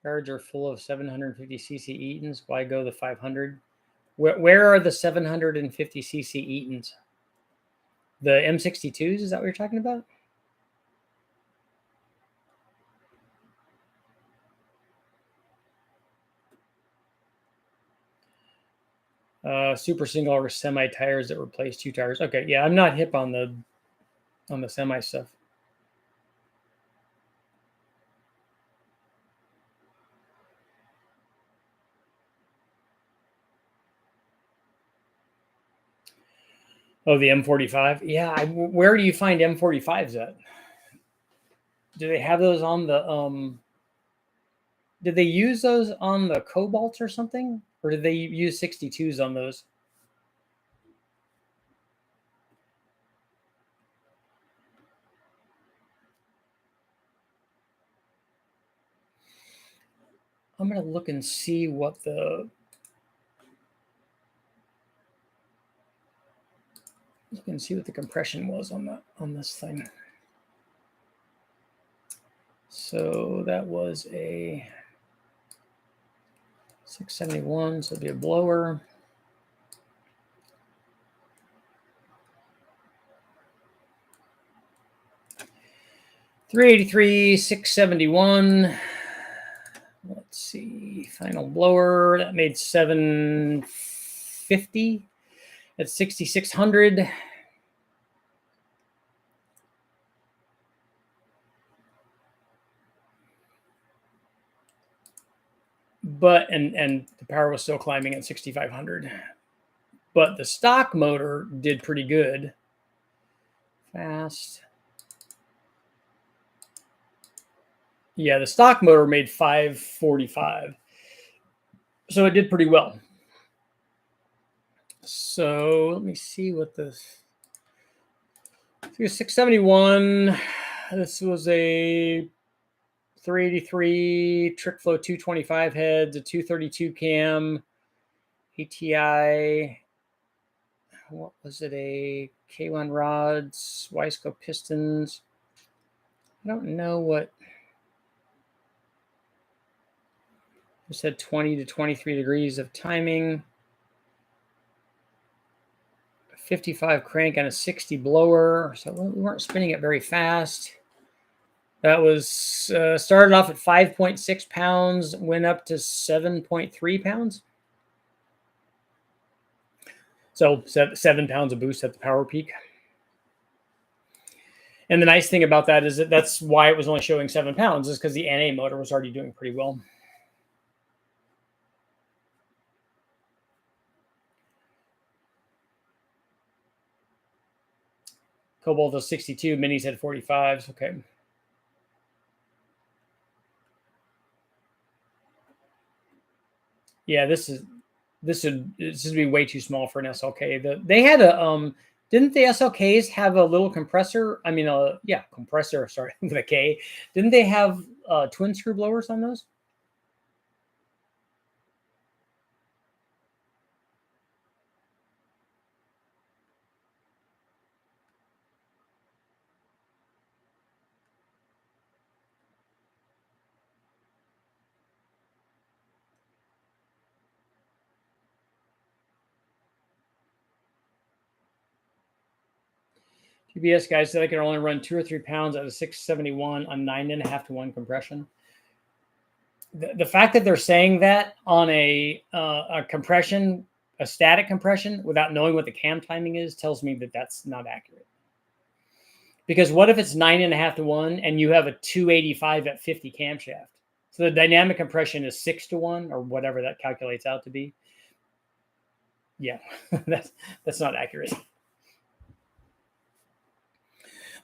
A: Cars are full of 750cc Eatons. Why go the 500? Where are the 750cc Eatons? The M62s? Is that what you're talking about? Super single or semi tires that replace 2 tires. Okay, yeah, I'm not hip on the semi stuff. Oh, the M45. Yeah, where do you find M45s at? Do they have those on the Did they use those on the Cobalts or something, or did they use 62s on those? I'm gonna look and see what the compression was on this thing. So that was a 671, so it'd be a blower. $383, 671. Let's see, final blower that made 750 at 6,600. But and the power was still climbing at 6,500. But the stock motor did pretty good. Fast. Yeah, the stock motor made 545. So it did pretty well. So let me see what this. 671. This was a 383 trick flow 225 heads, a 232 cam, ATI. What was it? A K1 rods, Wiseco pistons. I don't know what. It said 20 to 23 degrees of timing. 55 crank and a 60 blower. So we weren't spinning it very fast. That was started off at 5.6 pounds, went up to 7.3 pounds. So 7 pounds of boost at the power peak. And the nice thing about that is that's why it was only showing 7 pounds, is because the NA motor was already doing pretty well. Cobalt is 62. Minis had 45s. Okay. Yeah, this would be way too small for an SLK. They had a didn't the SLKs have a little compressor? I mean, yeah, compressor. Sorry, with a K. Didn't they have twin screw blowers on those? TBS guys said I can only run 2 or 3 pounds at a 671 on 9.5 to 1 compression. The fact that they're saying that on a compression, a static compression, without knowing what the cam timing is, tells me that that's not accurate. Because what if it's 9.5 to 1 and you have a 285 at 50 camshaft? So the dynamic compression is 6 to 1 or whatever that calculates out to be. Yeah, that's not accurate.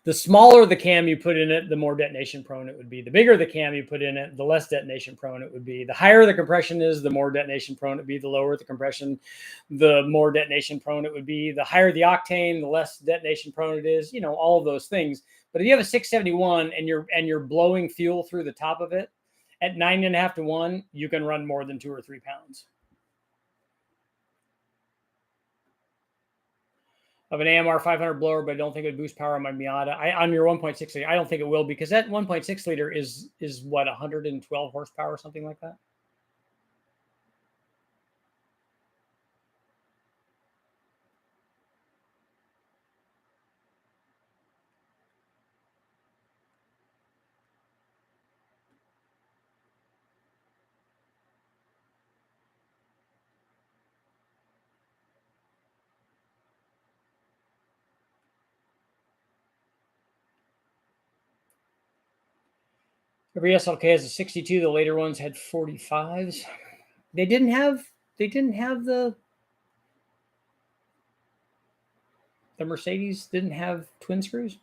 A: The smaller the cam you put in it, the more detonation prone it would be. The bigger the cam you put in it, the less detonation prone it would be. The higher the compression is, the more detonation prone it would be. The lower the compression, the more detonation prone it would be. The higher the octane, the less detonation prone it is. You know, all of those things. But if you have a 671 and you're blowing fuel through the top of it at 9.5 to 1, you can run more than 2 or 3 pounds. Of an AMR500 blower, but I don't think it would boost power on my Miata. On your 1.6 liter, I don't think it will, because that 1.6 liter is what, 112 horsepower or something like that. Every SLK has a 62. The later ones had 45s. They didn't have the Mercedes didn't have twin screws.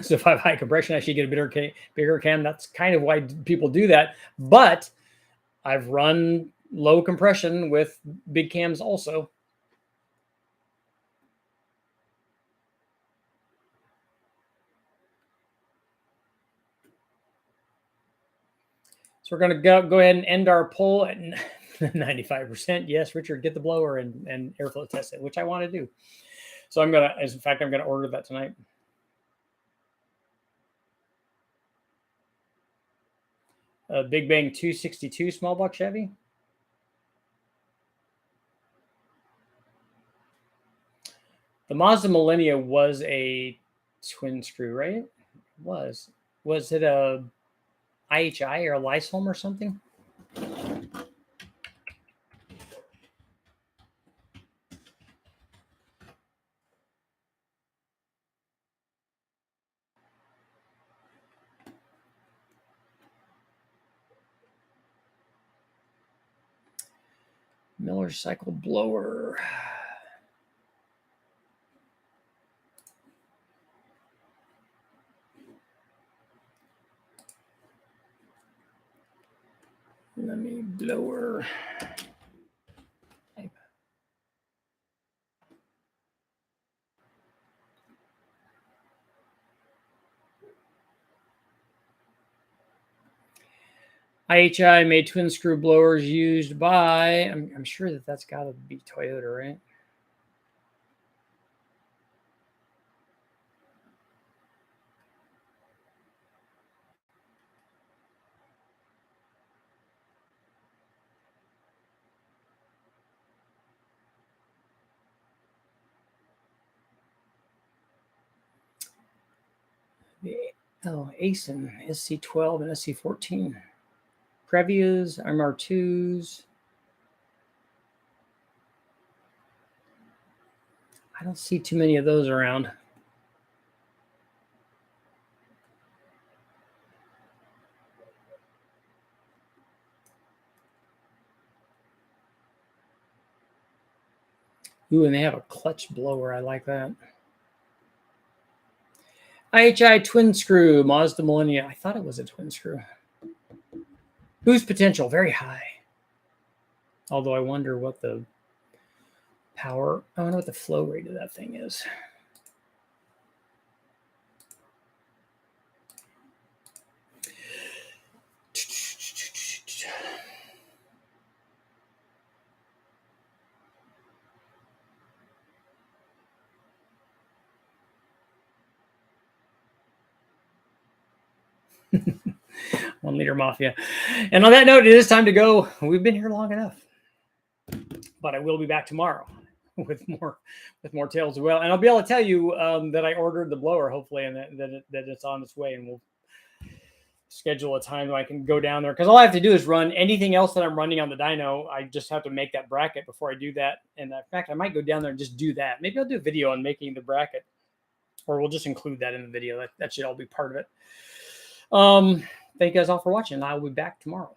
A: So if I have high compression, I should get a bigger cam. That's kind of why people do that. But I've run low compression with big cams also. So we're going to go ahead and end our poll at 95%. Yes, Richard, get the blower and airflow test it, which I want to do. So I'm going to order that tonight. Big Bang 262 small block Chevy. The Mazda Millennia was a twin screw, right? Was it a IHI or a Lysholm or something? Miller cycle blower. Let me blower. IHI made twin screw blowers used by, I'm sure that's got to be Toyota, right? ASIN, SC12 and SC14. Previas, MR2s. I don't see too many of those around. Ooh, and they have a clutch blower. I like that. IHI twin screw, Mazda Millennia. I thought it was a twin screw. Boost potential, very high. Although I wonder what the power, I wonder what the flow rate of that thing is. One liter mafia. And on that note, it is time to go. We've been here long enough, but I will be back tomorrow with more tales as well. And I'll be able to tell you that I ordered the blower, hopefully, and that it's on its way, and we'll schedule a time that I can go down there. Because all I have to do is run anything else that I'm running on the dyno. I just have to make that bracket before I do that. And in fact, I might go down there and just do that. Maybe I'll do a video on making the bracket, or we'll just include that in the video. That should all be part of it. Thank you guys all for watching. I will be back tomorrow.